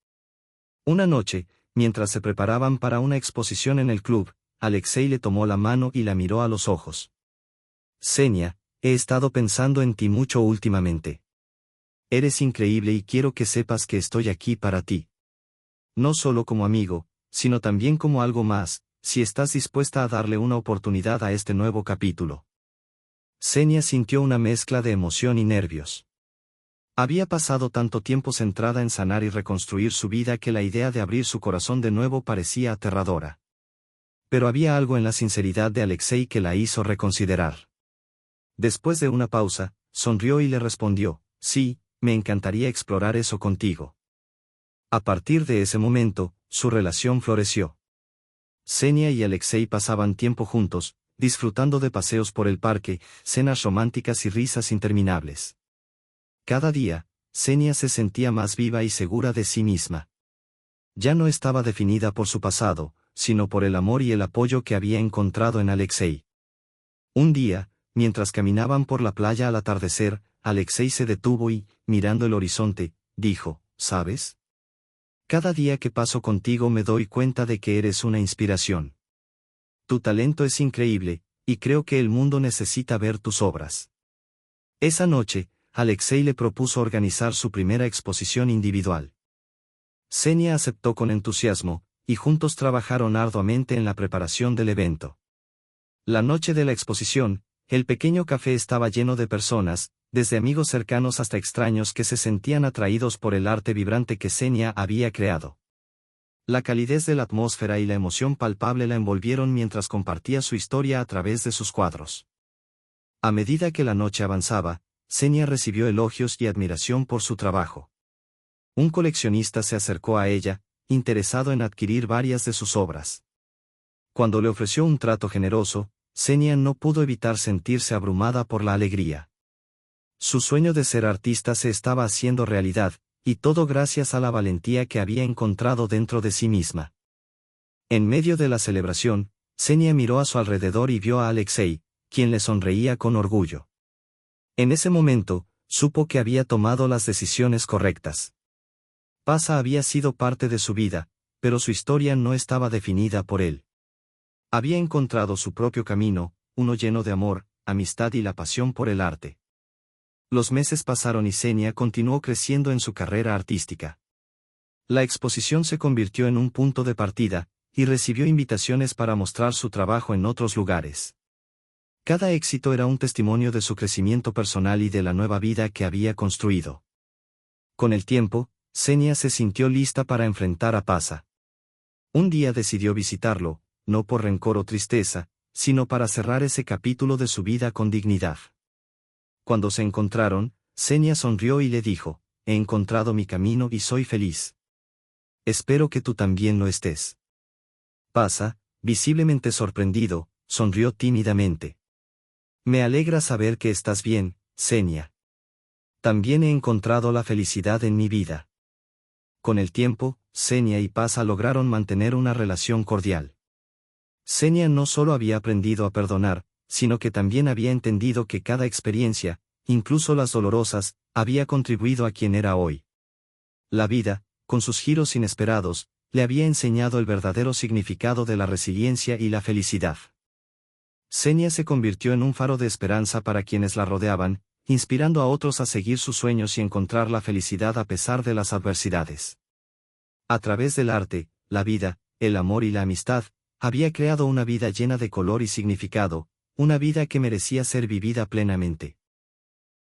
Una noche, mientras se preparaban para una exposición en el club, Alexei le tomó la mano y la miró a los ojos. Xenia, he estado pensando en ti mucho últimamente. Eres increíble y quiero que sepas que estoy aquí para ti. No solo como amigo, sino también como algo más, si estás dispuesta a darle una oportunidad a este nuevo capítulo. Xenia sintió una mezcla de emoción y nervios. Había pasado tanto tiempo centrada en sanar y reconstruir su vida que la idea de abrir su corazón de nuevo parecía aterradora. Pero había algo en la sinceridad de Alexei que la hizo reconsiderar. Después de una pausa, sonrió y le respondió, sí, me encantaría explorar eso contigo. A partir de ese momento, su relación floreció. Xenia y Alexei pasaban tiempo juntos, disfrutando de paseos por el parque, cenas románticas y risas interminables. Cada día, Xenia se sentía más viva y segura de sí misma. Ya no estaba definida por su pasado, sino por el amor y el apoyo que había encontrado en Alexei. Un día, mientras caminaban por la playa al atardecer, Alexei se detuvo y, mirando el horizonte, dijo, ¿sabes? Cada día que paso contigo me doy cuenta de que eres una inspiración. Tu talento es increíble, y creo que el mundo necesita ver tus obras. Esa noche, Alexei le propuso organizar su primera exposición individual. Xenia aceptó con entusiasmo, y juntos trabajaron arduamente en la preparación del evento. La noche de la exposición, el pequeño café estaba lleno de personas, desde amigos cercanos hasta extraños que se sentían atraídos por el arte vibrante que Xenia había creado. La calidez de la atmósfera y la emoción palpable la envolvieron mientras compartía su historia a través de sus cuadros. A medida que la noche avanzaba, Xenia recibió elogios y admiración por su trabajo. Un coleccionista se acercó a ella, interesado en adquirir varias de sus obras. Cuando le ofreció un trato generoso, Xenia no pudo evitar sentirse abrumada por la alegría. Su sueño de ser artista se estaba haciendo realidad, y todo gracias a la valentía que había encontrado dentro de sí misma. En medio de la celebración, Xenia miró a su alrededor y vio a Alexei, quien le sonreía con orgullo. En ese momento, supo que había tomado las decisiones correctas. Pasa había sido parte de su vida, pero su historia no estaba definida por él. Había encontrado su propio camino, uno lleno de amor, amistad y la pasión por el arte. Los meses pasaron y Xenia continuó creciendo en su carrera artística. La exposición se convirtió en un punto de partida, y recibió invitaciones para mostrar su trabajo en otros lugares. Cada éxito era un testimonio de su crecimiento personal y de la nueva vida que había construido. Con el tiempo, Xenia se sintió lista para enfrentar a Pasa. Un día decidió visitarlo, no por rencor o tristeza, sino para cerrar ese capítulo de su vida con dignidad. Cuando se encontraron, Xenia sonrió y le dijo: «He encontrado mi camino y soy feliz. Espero que tú también lo estés». Pasa, visiblemente sorprendido, sonrió tímidamente. «Me alegra saber que estás bien, Xenia. También he encontrado la felicidad en mi vida». Con el tiempo, Xenia y Pasa lograron mantener una relación cordial. Xenia no solo había aprendido a perdonar, sino que también había entendido que cada experiencia, incluso las dolorosas, había contribuido a quien era hoy. La vida, con sus giros inesperados, le había enseñado el verdadero significado de la resiliencia y la felicidad. Xenia se convirtió en un faro de esperanza para quienes la rodeaban, inspirando a otros a seguir sus sueños y encontrar la felicidad a pesar de las adversidades. A través del arte, la vida, el amor y la amistad, había creado una vida llena de color y significado, una vida que merecía ser vivida plenamente.